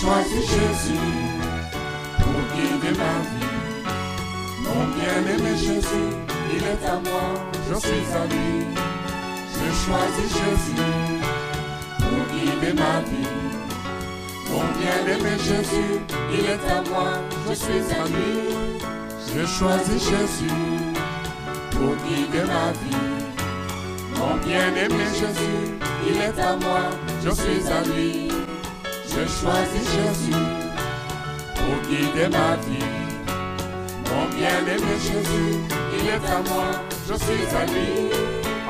choisi Jésus pour guider ma vie. Mon bien-aimé Jésus, il est à moi, je suis à lui. J'ai choisi Jésus pour guider ma vie. Mon bien-aimé Jésus, il est à moi, je suis à lui. J'ai choisi Jésus pour guider ma vie. Mon bien-aimé Jésus, il est à moi, je suis à lui. J'ai choisi Jésus pour guider ma vie. Mon bien-aimé Jésus, il est à moi, je suis à lui.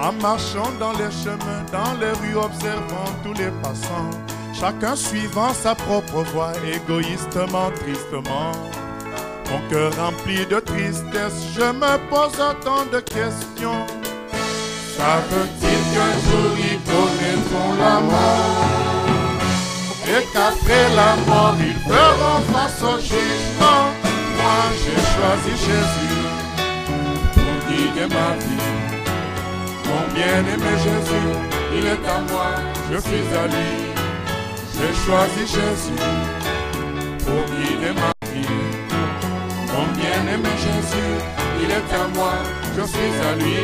En marchant dans les chemins, dans les rues, observant tous les passants, chacun suivant sa propre voie, égoïstement, tristement. Mon cœur rempli de tristesse, je me pose autant de questions. Savent-ils qu'un jour ils connaîtront la mort et qu'après la mort ils feront face au jugement? Moi j'ai choisi Jésus pour guider ma vie. Mon bien-aimé Jésus, il est à moi, je suis à lui. J'ai choisi Jésus pour guider ma vie. Mon bien-aimé Jésus, il est à moi, je suis à lui.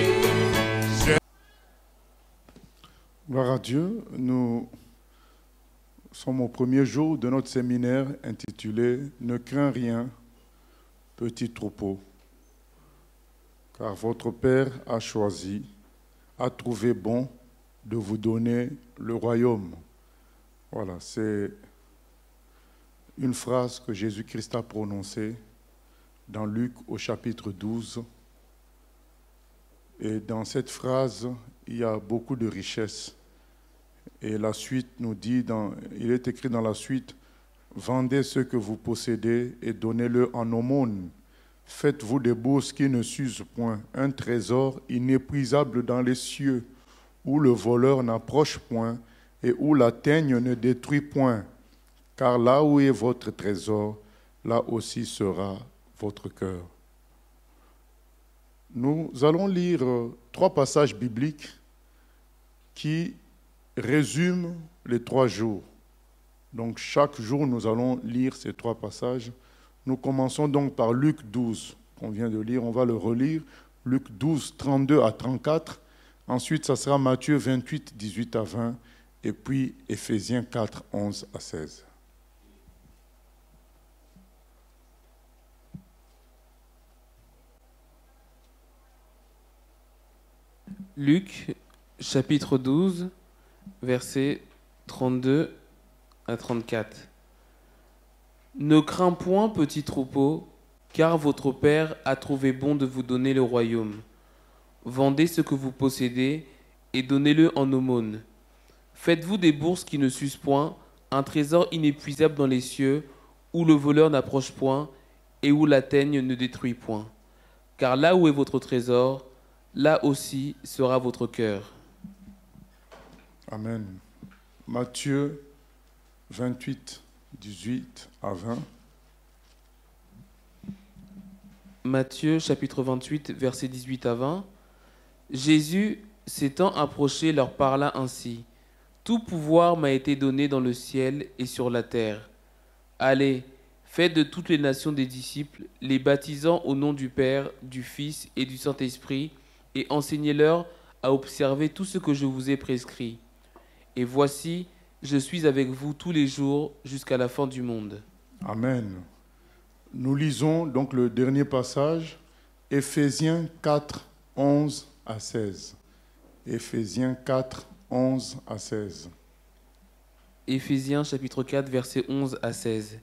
Gloire à Dieu, nous sommes au premier jour de notre séminaire intitulé « Ne crains rien, petit troupeau, car votre Père a choisi, a trouvé bon de vous donner le royaume. » Voilà, c'est une phrase que Jésus-Christ a prononcée dans Luc au chapitre 12. Et dans cette phrase, il y a beaucoup de richesse. Et la suite nous dit, il est écrit dans la suite, « Vendez ce que vous possédez et donnez-le en aumône. Faites-vous des bourses qui ne s'usent point, un trésor inépuisable dans les cieux, où le voleur n'approche point et où la teigne ne détruit point. Car là où est votre trésor, là aussi sera votre cœur. » Nous allons lire 3 passages bibliques qui résument les 3 jours. Donc chaque jour, nous allons lire ces 3 passages. Nous commençons donc par Luc 12, qu'on vient de lire. On va le relire. Luc 12, 32 à 34. Ensuite, ça sera Matthieu 28, 18 à 20. Et puis Éphésiens 4, 11 à 16. Luc, chapitre 12, versets 32 à 34. Ne crains point, petit troupeau, car votre Père a trouvé bon de vous donner le royaume. Vendez ce que vous possédez et donnez-le en aumône. Faites-vous des bourses qui ne s'usent point, un trésor inépuisable dans les cieux, où le voleur n'approche point et où la teigne ne détruit point. Car là où est votre trésor, là aussi sera votre cœur. Amen. Matthieu 28, 18 à 20. Matthieu chapitre 28, versets 18 à 20. Jésus, s'étant approché, leur parla ainsi. « Tout pouvoir m'a été donné dans le ciel et sur la terre. Allez, faites de toutes les nations des disciples, les baptisant au nom du Père, du Fils et du Saint-Esprit, et enseignez-leur à observer tout ce que je vous ai prescrit. Et voici, je suis avec vous tous les jours jusqu'à la fin du monde. » Amen. Nous lisons donc le dernier passage, Éphésiens 4, 11 à 16. Éphésiens 4, 11 à 16. Éphésiens chapitre 4, versets 11 à 16.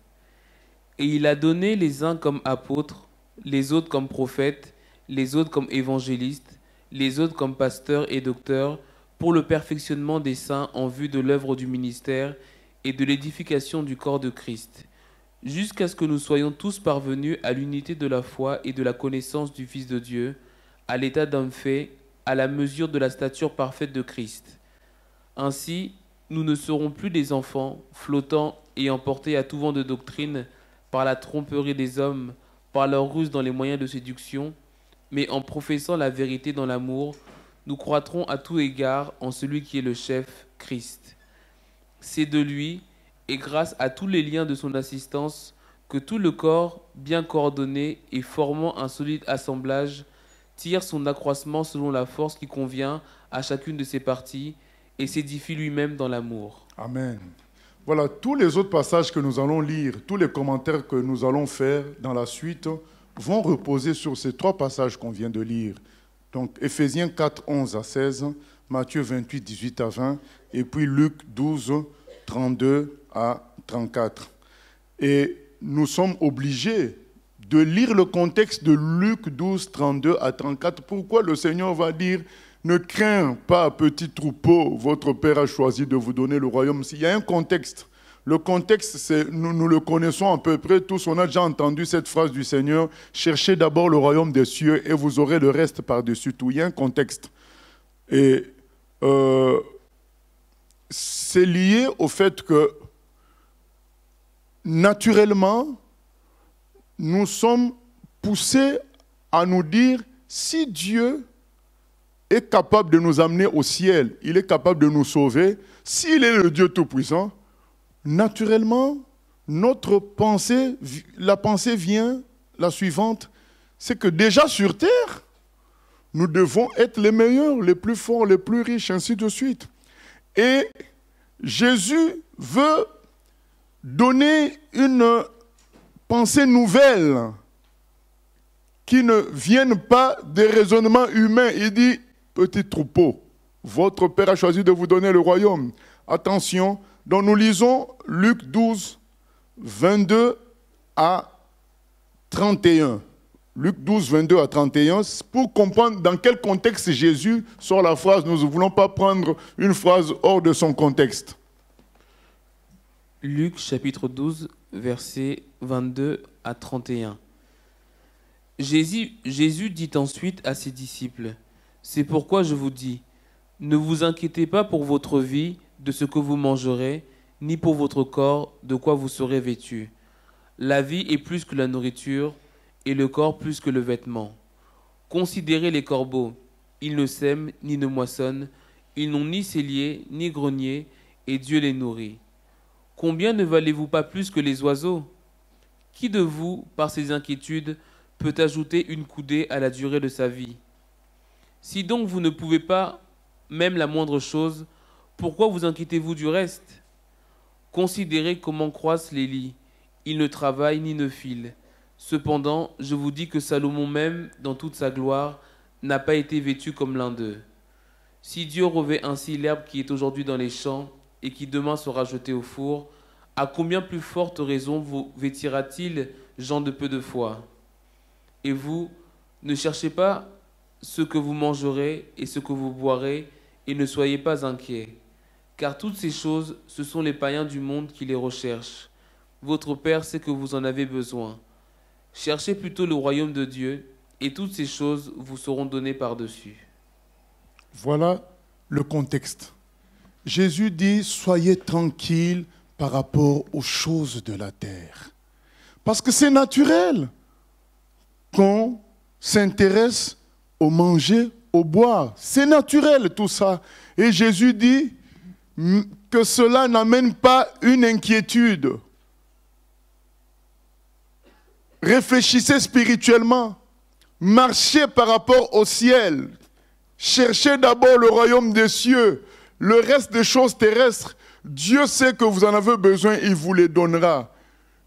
Et il a donné les uns comme apôtres, les autres comme prophètes, les autres comme évangélistes, les autres comme pasteurs et docteurs, pour le perfectionnement des saints en vue de l'œuvre du ministère et de l'édification du corps de Christ, jusqu'à ce que nous soyons tous parvenus à l'unité de la foi et de la connaissance du Fils de Dieu, à l'état d'homme fait, à la mesure de la stature parfaite de Christ. Ainsi, nous ne serons plus des enfants, flottants et emportés à tout vent de doctrine par la tromperie des hommes, par leur ruse dans les moyens de séduction, mais en professant la vérité dans l'amour, nous croîtrons à tout égard en celui qui est le chef, Christ. C'est de lui et grâce à tous les liens de son assistance, que tout le corps, bien coordonné et formant un solide assemblage, tire son accroissement selon la force qui convient à chacune de ses parties et s'édifie lui-même dans l'amour. Amen. Voilà, tous les autres passages que nous allons lire, tous les commentaires que nous allons faire dans la suite vont reposer sur ces trois passages qu'on vient de lire. Donc, Éphésiens 4, 11 à 16, Matthieu 28, 18 à 20, et puis Luc 12, 32 à 34. Et nous sommes obligés de lire le contexte de Luc 12, 32 à 34. Pourquoi le Seigneur va dire « Ne crains pas, petit troupeau, votre Père a choisi de vous donner le royaume ». Il y a un contexte. Le contexte, nous le connaissons à peu près tous. On a déjà entendu cette phrase du Seigneur « Cherchez d'abord le royaume des cieux et vous aurez le reste par-dessus tout ». Il y a un contexte. Et c'est lié au fait que, naturellement, nous sommes poussés à nous dire, si Dieu est capable de nous amener au ciel, il est capable de nous sauver, s'il est le Dieu Tout-Puissant, naturellement, notre pensée, la pensée vient, la suivante, c'est que déjà sur terre, nous devons être les meilleurs, les plus forts, les plus riches, ainsi de suite. Et Jésus veut donner une pensée nouvelle qui ne vienne pas des raisonnements humains. Il dit, petit troupeau, votre Père a choisi de vous donner le royaume. Attention, donc nous lisons Luc 12, 22 à 31. Luc 12, 22 à 31, pour comprendre dans quel contexte Jésus sort la phrase. Nous ne voulons pas prendre une phrase hors de son contexte. Luc chapitre 12, versets 22 à 31. Jésus dit ensuite à ses disciples, « C'est pourquoi je vous dis, ne vous inquiétez pas pour votre vie de ce que vous mangerez, ni pour votre corps de quoi vous serez vêtus. La vie est plus que la nourriture, et le corps plus que le vêtement. Considérez les corbeaux, ils ne sèment ni ne moissonnent, ils n'ont ni cellier ni grenier, et Dieu les nourrit. Combien ne valez-vous pas plus que les oiseaux? Qui de vous, par ses inquiétudes, peut ajouter une coudée à la durée de sa vie? Si donc vous ne pouvez pas, même la moindre chose, pourquoi vous inquiétez-vous du reste? Considérez comment croissent les lys, ils ne travaillent ni ne filent. Cependant, je vous dis que Salomon même, dans toute sa gloire, n'a pas été vêtu comme l'un d'eux. Si Dieu revêt ainsi l'herbe qui est aujourd'hui dans les champs et qui demain sera jetée au four, à combien plus forte raison vous vêtira-t-il, gens de peu de foi? Et vous, ne cherchez pas ce que vous mangerez et ce que vous boirez, et ne soyez pas inquiets. Car toutes ces choses, ce sont les païens du monde qui les recherchent. Votre Père sait que vous en avez besoin. Cherchez plutôt le royaume de Dieu, et toutes ces choses vous seront données par-dessus. » Voilà le contexte. Jésus dit, soyez tranquilles par rapport aux choses de la terre. Parce que c'est naturel qu'on s'intéresse au manger, au boire. C'est naturel tout ça. Et Jésus dit que cela n'amène pas une inquiétude. Réfléchissez spirituellement. Marchez par rapport au ciel. Cherchez d'abord le royaume des cieux. Le reste des choses terrestres, Dieu sait que vous en avez besoin, il vous les donnera.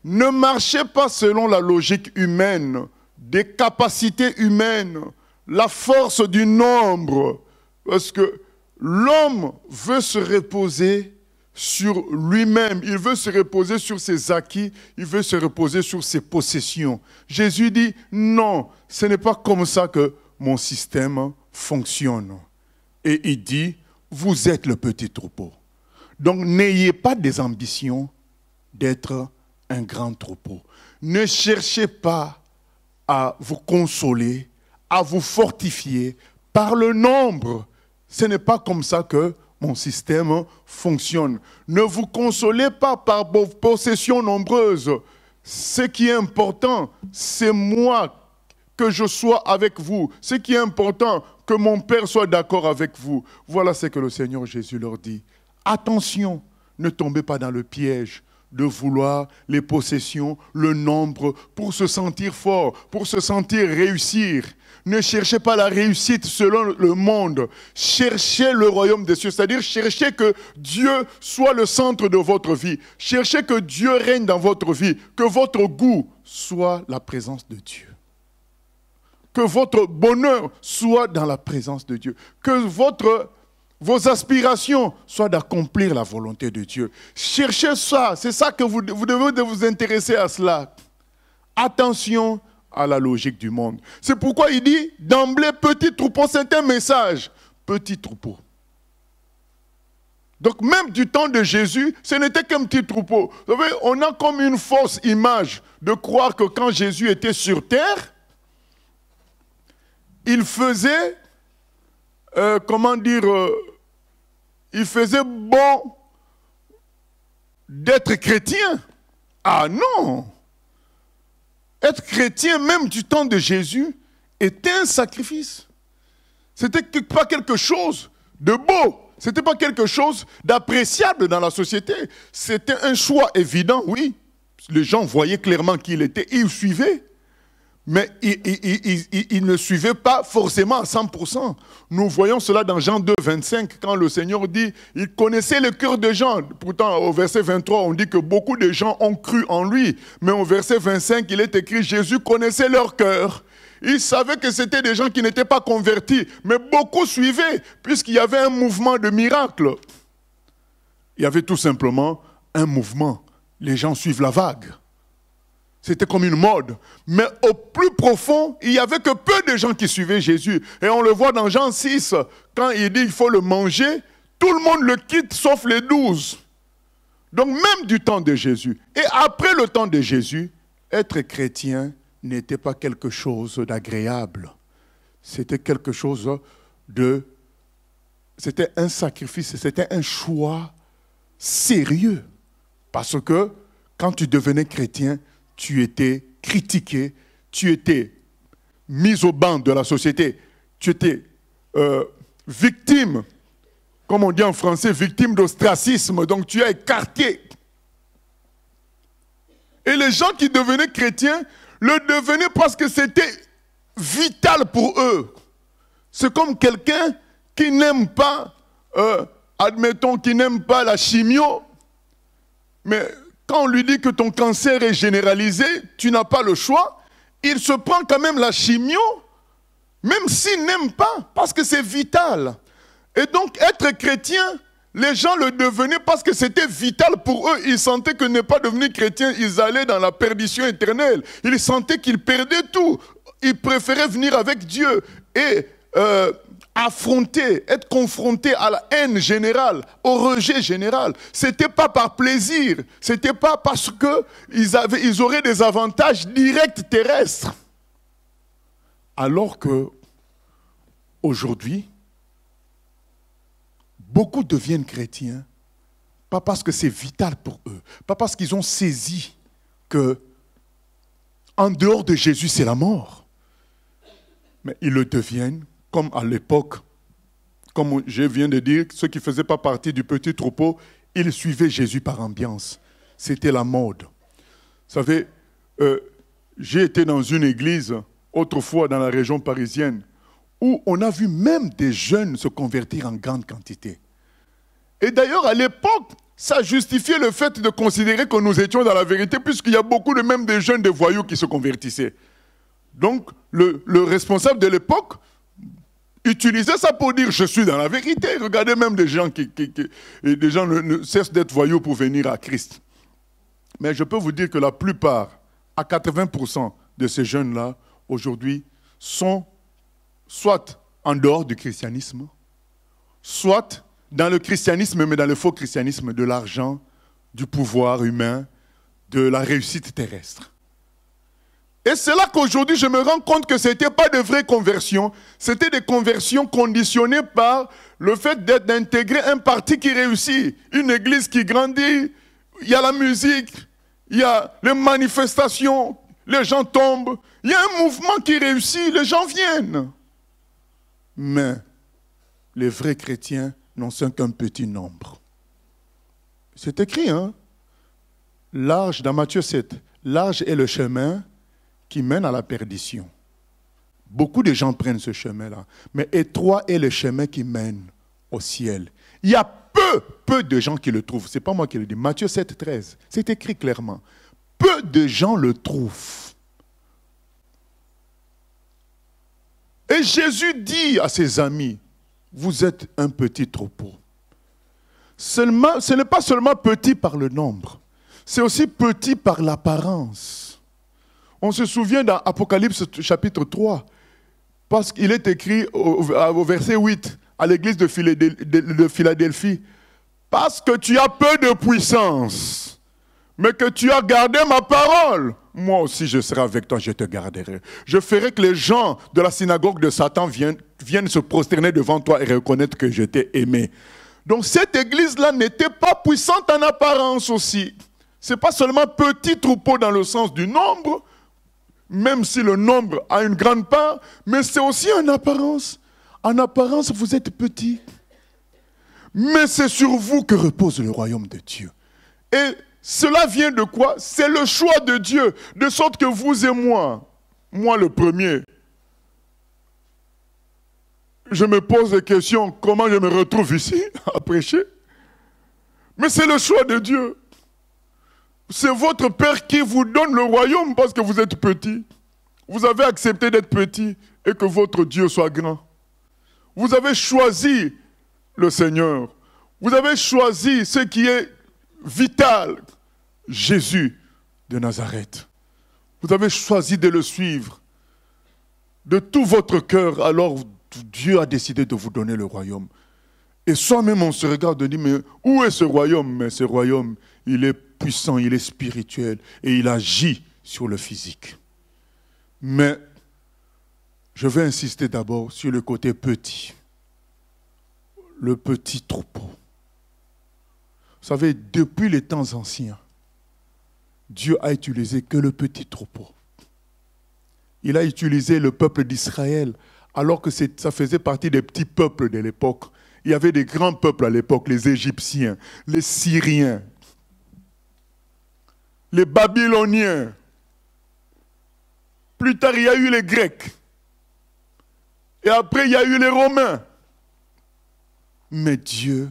Ne marchez pas selon la logique humaine, des capacités humaines, la force du nombre. Parce que l'homme veut se reposer sur lui-même, il veut se reposer sur ses acquis, il veut se reposer sur ses possessions. Jésus dit, non, ce n'est pas comme ça que mon système fonctionne. Et il dit, vous êtes le petit troupeau. Donc n'ayez pas des ambitions d'être un grand troupeau. Ne cherchez pas à vous consoler, à vous fortifier par le nombre. Ce n'est pas comme ça que mon système fonctionne. Ne vous consolez pas par vos possessions nombreuses. Ce qui est important, c'est moi, que je sois avec vous. Ce qui est important, que mon Père soit d'accord avec vous. Voilà ce que le Seigneur Jésus leur dit. Attention, ne tombez pas dans le piège de vouloir les possessions, le nombre, pour se sentir fort, pour se sentir réussir. Ne cherchez pas la réussite selon le monde. Cherchez le royaume des cieux, c'est-à-dire cherchez que Dieu soit le centre de votre vie. Cherchez que Dieu règne dans votre vie, que votre goût soit la présence de Dieu. Que votre bonheur soit dans la présence de Dieu. Que vos aspirations soient d'accomplir la volonté de Dieu. Cherchez ça, c'est ça que vous devez vous intéresser à cela. Attention à la logique du monde. C'est pourquoi il dit, d'emblée, petit troupeau, c'est un message. Petit troupeau. Donc même du temps de Jésus, ce n'était qu'un petit troupeau. Vous savez, on a comme une fausse image de croire que quand Jésus était sur terre, il faisait, il faisait bon d'être chrétien. Ah non! Être chrétien, même du temps de Jésus, était un sacrifice. Ce n'était pas quelque chose de beau. Ce n'était pas quelque chose d'appréciable dans la société. C'était un choix évident, oui. Les gens voyaient clairement qui il était, ils suivaient. Mais il ne suivait pas forcément à 100%. Nous voyons cela dans Jean 2, 25, quand le Seigneur dit, il connaissait le cœur des gens. Pourtant, au verset 23, on dit que beaucoup de gens ont cru en lui. Mais au verset 25, il est écrit, Jésus connaissait leur cœur. Il savait que c'était des gens qui n'étaient pas convertis. Mais beaucoup suivaient, puisqu'il y avait un mouvement de miracle. Il y avait tout simplement un mouvement. Les gens suivent la vague. C'était comme une mode. Mais au plus profond, il n'y avait que peu de gens qui suivaient Jésus. Et on le voit dans Jean 6, quand il dit qu'il faut le manger, tout le monde le quitte sauf les 12. Donc même du temps de Jésus. Et après le temps de Jésus, être chrétien n'était pas quelque chose d'agréable. C'était quelque chose de... C'était un sacrifice, c'était un choix sérieux. Parce que quand tu devenais chrétien, tu étais critiqué, tu étais mis au banc de la société, tu étais victime, comme on dit en français, victime d'ostracisme, donc tu es écarté. Et les gens qui devenaient chrétiens le devenaient parce que c'était vital pour eux. C'est comme quelqu'un qui n'aime pas, admettons, qui n'aime pas la chimio, mais quand on lui dit que ton cancer est généralisé, tu n'as pas le choix, il se prend quand même la chimio, même s'il n'aime pas, parce que c'est vital. Et donc, être chrétien, les gens le devenaient parce que c'était vital pour eux. Ils sentaient que ne pas devenir chrétien, ils allaient dans la perdition éternelle. Ils sentaient qu'ils perdaient tout. Ils préféraient venir avec Dieu et affronter, être confrontés à la haine générale, au rejet général. Ce n'était pas par plaisir, ce n'était pas parce qu'ils auraient des avantages directs terrestres. Alors que, aujourd'hui, beaucoup deviennent chrétiens, pas parce que c'est vital pour eux, pas parce qu'ils ont saisi que en dehors de Jésus, c'est la mort. Mais ils le deviennent comme à l'époque, comme je viens de dire, ceux qui ne faisaient pas partie du petit troupeau, ils suivaient Jésus par ambiance. C'était la mode. Vous savez, j'ai été dans une église, autrefois dans la région parisienne, où on a vu même des jeunes se convertir en grande quantité. Et d'ailleurs, à l'époque, ça justifiait le fait de considérer que nous étions dans la vérité, puisqu'il y a beaucoup de même des jeunes, des voyous qui se convertissaient. Donc, le responsable de l'époque utilisait ça pour dire « je suis dans la vérité ». Regardez même des gens des gens ne cessent d'être voyous pour venir à Christ. Mais je peux vous dire que la plupart, à 80% de ces jeunes-là, aujourd'hui, sont soit en dehors du christianisme, soit dans le christianisme, mais dans le faux christianisme, de l'argent, du pouvoir humain, de la réussite terrestre. Et c'est là qu'aujourd'hui, je me rends compte que ce n'était pas de vraies conversions. C'était des conversions conditionnées par le fait d'intégrer un parti qui réussit, une église qui grandit. Il y a la musique, il y a les manifestations, les gens tombent. Il y a un mouvement qui réussit, les gens viennent. Mais les vrais chrétiens n'en sont qu'un petit nombre. C'est écrit, hein? Large, dans Matthieu 7, large est le chemin qui mène à la perdition. Beaucoup de gens prennent ce chemin-là. Mais étroit est le chemin qui mène au ciel. Il y a peu de gens qui le trouvent. Ce n'est pas moi qui le dis. Matthieu 7, 13. C'est écrit clairement. Peu de gens le trouvent. Et Jésus dit à ses amis, vous êtes un petit troupeau. Ce n'est pas seulement petit par le nombre, c'est aussi petit par l'apparence. On se souvient dans Apocalypse chapitre 3, parce qu'il est écrit au verset 8 à l'église de Philadelphie, parce que tu as peu de puissance, mais que tu as gardé ma parole, moi aussi je serai avec toi, je te garderai. Je ferai que les gens de la synagogue de Satan viennent se prosterner devant toi et reconnaître que je t'ai aimé. Donc cette église-là n'était pas puissante en apparence aussi. Ce n'est pas seulement petit troupeau dans le sens du nombre, même si le nombre a une grande part, mais c'est aussi en apparence. En apparence, vous êtes petit. Mais c'est sur vous que repose le royaume de Dieu. Et cela vient de quoi? C'est le choix de Dieu, de sorte que vous et moi le premier, je me pose des questions, comment je me retrouve ici à prêcher? Mais c'est le choix de Dieu. C'est votre Père qui vous donne le royaume parce que vous êtes petit. Vous avez accepté d'être petit et que votre Dieu soit grand. Vous avez choisi le Seigneur. Vous avez choisi ce qui est vital, Jésus de Nazareth. Vous avez choisi de le suivre de tout votre cœur, alors Dieu a décidé de vous donner le royaume. Et soi-même, on se regarde et dit, mais où est ce royaume? Mais ce royaume, il est puissant, il est spirituel et il agit sur le physique. Mais je vais insister d'abord sur le côté petit. Le petit troupeau. Vous savez, depuis les temps anciens, Dieu a utilisé que le petit troupeau. Il a utilisé le peuple d'Israël, alors que ça faisait partie des petits peuples de l'époque. Il y avait des grands peuples à l'époque, les Égyptiens, les Syriens, les Babyloniens. Plus tard, il y a eu les Grecs. Et après, il y a eu les Romains. Mais Dieu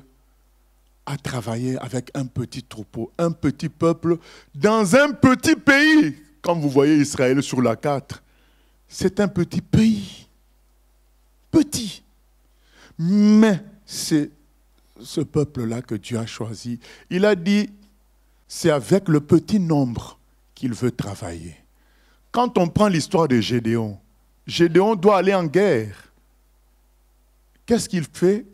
a travaillé avec un petit troupeau, un petit peuple, dans un petit pays. Comme vous voyez Israël sur la carte, c'est un petit pays. Petit. Mais c'est ce peuple-là que Dieu a choisi. Il a dit, c'est avec le petit nombre qu'il veut travailler. Quand on prend l'histoire de Gédéon, Gédéon doit aller en guerre. Qu'est-ce qu'il fait?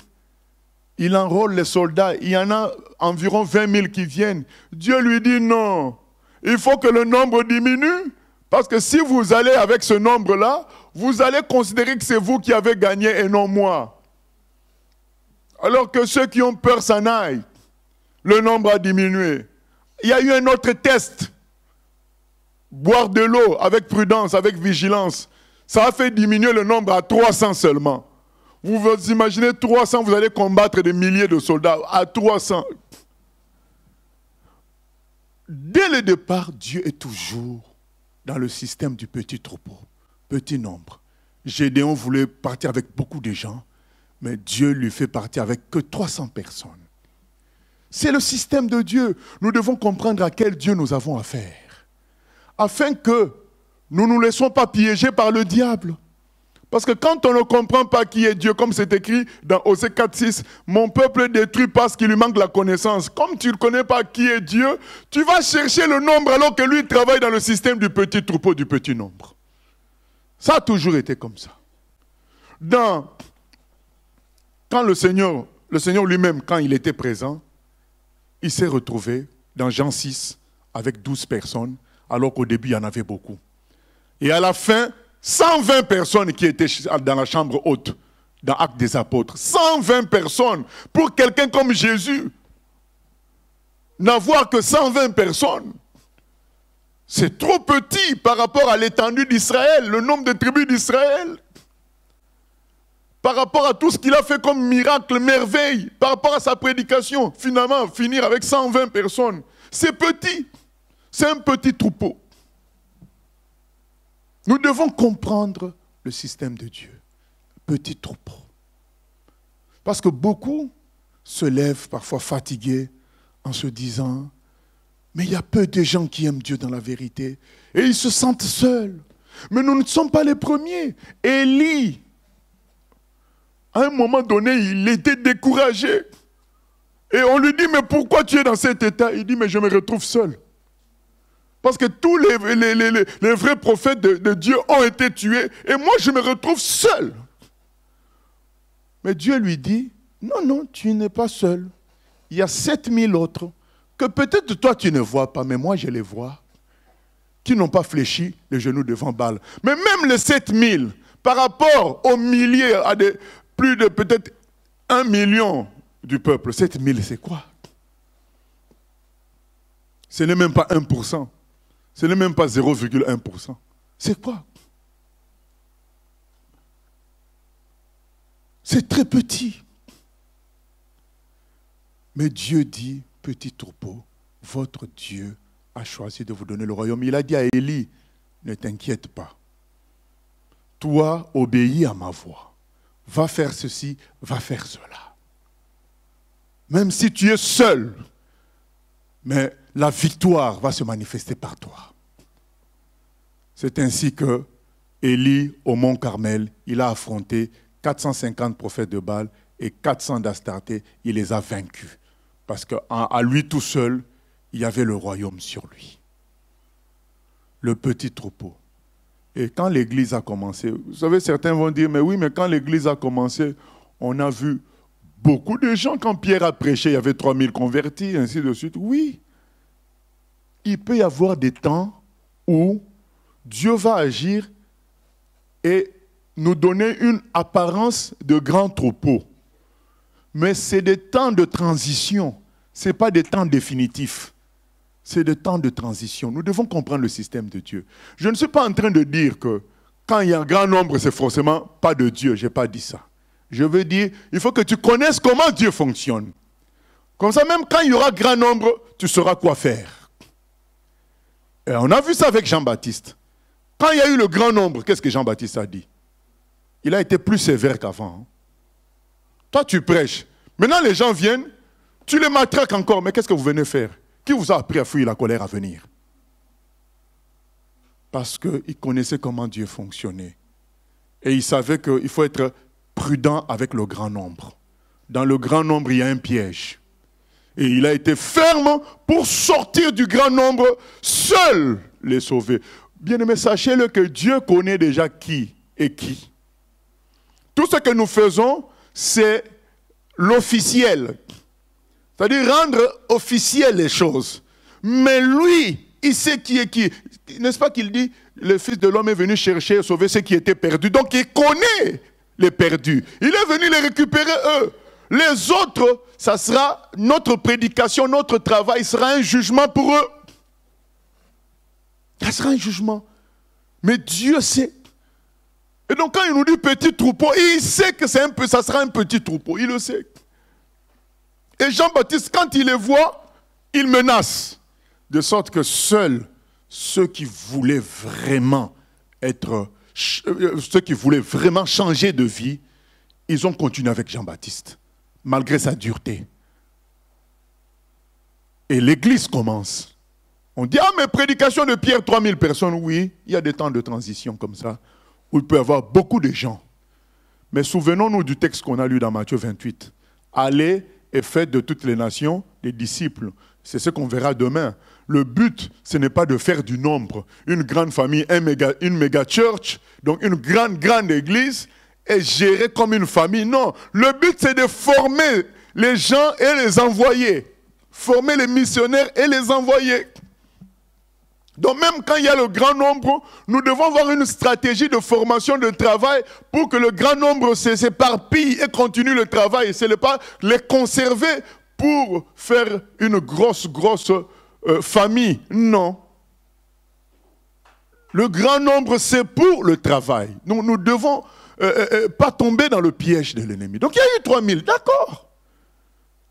Il enrôle les soldats. Il y en a environ 20 000 qui viennent. Dieu lui dit non. Il faut que le nombre diminue. Parce que si vous allez avec ce nombre-là, vous allez considérer que c'est vous qui avez gagné et non moi. Alors que ceux qui ont peur s'en aillent. Le nombre a diminué. Il y a eu un autre test. Boire de l'eau avec prudence, avec vigilance. Ça a fait diminuer le nombre à 300 seulement. Vous vous imaginez 300, vous allez combattre des milliers de soldats à 300. Dès le départ, Dieu est toujours dans le système du petit troupeau, petit nombre. Gédéon voulait partir avec beaucoup de gens, mais Dieu lui fait partir avec que 300 personnes. C'est le système de Dieu. Nous devons comprendre à quel Dieu nous avons affaire, afin que nous ne nous laissons pas piéger par le diable. Parce que quand on ne comprend pas qui est Dieu, comme c'est écrit dans Osée 4, 6, mon peuple est détruit parce qu'il lui manque la connaissance. Comme tu ne connais pas qui est Dieu, tu vas chercher le nombre alors que lui travaille dans le système du petit troupeau, du petit nombre. Ça a toujours été comme ça. Quand le Seigneur lui-même, quand il était présent, il s'est retrouvé dans Jean 6 avec 12 personnes, alors qu'au début, il y en avait beaucoup. Et à la fin, 120 personnes qui étaient dans la chambre haute, dans Actes des Apôtres. 120 personnes. Pour quelqu'un comme Jésus, n'avoir que 120 personnes, c'est trop petit par rapport à l'étendue d'Israël, le nombre de tribus d'Israël. Par rapport à tout ce qu'il a fait comme miracle, merveille, par rapport à sa prédication, finalement, finir avec 120 personnes, c'est petit. C'est un petit troupeau. Nous devons comprendre le système de Dieu. Petit troupeau. Parce que beaucoup se lèvent parfois fatigués en se disant, mais il y a peu de gens qui aiment Dieu dans la vérité. Et ils se sentent seuls. Mais nous ne sommes pas les premiers. Élie, à un moment donné, il était découragé. Et on lui dit, mais pourquoi tu es dans cet état? Il dit, mais je me retrouve seul. Parce que tous les vrais prophètes de Dieu ont été tués. Et moi, je me retrouve seul. Mais Dieu lui dit, non, non, tu n'es pas seul. Il y a 7000 autres que peut-être toi tu ne vois pas, mais moi je les vois, qui n'ont pas fléchi les genoux devant Baal. Mais même les 7000, par rapport aux milliers, à plus de peut-être 1 million du peuple, 7000 c'est quoi? Ce n'est même pas 1%. Ce n'est même pas 0,1%. C'est quoi? C'est très petit. Mais Dieu dit, petit troupeau, votre Dieu a choisi de vous donner le royaume. Il a dit à Élie, ne t'inquiète pas. Toi, obéis à ma voix. Va faire ceci, va faire cela. Même si tu es seul, mais la victoire va se manifester par toi. C'est ainsi que Élie, au mont Carmel, il a affronté 450 prophètes de Baal et 400 d'Astarté, il les a vaincus. Parce qu'à lui tout seul, il y avait le royaume sur lui. Le petit troupeau. Et quand l'église a commencé, vous savez, certains vont dire, mais oui, mais quand l'église a commencé, on a vu beaucoup de gens, quand Pierre a prêché, il y avait 3000 convertis, ainsi de suite. Oui, il peut y avoir des temps où Dieu va agir et nous donner une apparence de grand troupeau. Mais c'est des temps de transition, ce n'est pas des temps définitifs. C'est des temps de transition. Nous devons comprendre le système de Dieu. Je ne suis pas en train de dire que quand il y a un grand nombre, c'est forcément pas de Dieu. Je n'ai pas dit ça. Je veux dire, il faut que tu connaisses comment Dieu fonctionne. Comme ça, même quand il y aura grand nombre, tu sauras quoi faire. Et on a vu ça avec Jean-Baptiste. Quand il y a eu le grand nombre, qu'est-ce que Jean-Baptiste a dit? Il a été plus sévère qu'avant. Toi, tu prêches. Maintenant, les gens viennent, tu les matraques encore. Mais qu'est-ce que vous venez faire? Qui vous a appris à fuir la colère à venir? Parce qu'il connaissait comment Dieu fonctionnait. Et il savait qu'il faut être prudent avec le grand nombre. Dans le grand nombre, il y a un piège. Et il a été ferme pour sortir du grand nombre, seul les sauver. Bien-aimés, sachez-le que Dieu connaît déjà qui est qui. Tout ce que nous faisons, c'est l'officiel. C'est-à-dire rendre officiel les choses. Mais lui, il sait qui est qui. N'est-ce pas qu'il dit, le Fils de l'homme est venu chercher et sauver ceux qui étaient perdus. Donc il connaît les perdus. Il est venu les récupérer eux. Les autres, ça sera notre prédication, notre travail, sera un jugement pour eux. Ça sera un jugement. Mais Dieu sait. Et donc quand il nous dit petit troupeau, il sait que ça sera un petit troupeau. Il le sait. Et Jean-Baptiste, quand il les voit, il menace. De sorte que seuls ceux qui voulaient vraiment changer de vie, ils ont continué avec Jean-Baptiste, malgré sa dureté. Et l'église commence. On dit, ah mais prédication de Pierre, 3000 personnes, oui, il y a des temps de transition comme ça, où il peut y avoir beaucoup de gens. Mais souvenons-nous du texte qu'on a lu dans Matthieu 28. Allez et faites de toutes les nations des disciples. C'est ce qu'on verra demain. Le but, ce n'est pas de faire du nombre. Une grande famille, une méga church, donc une grande église, est gérée comme une famille. Non, le but, c'est de former les gens et les envoyer. Former les missionnaires et les envoyer. Donc même quand il y a le grand nombre, nous devons avoir une stratégie de formation de travail pour que le grand nombre s'éparpille et continue le travail. Ce n'est pas les conserver pour faire une grosse famille. Non. Le grand nombre, c'est pour le travail. Nous ne devons pas tomber dans le piège de l'ennemi. Donc il y a eu 3000, d'accord.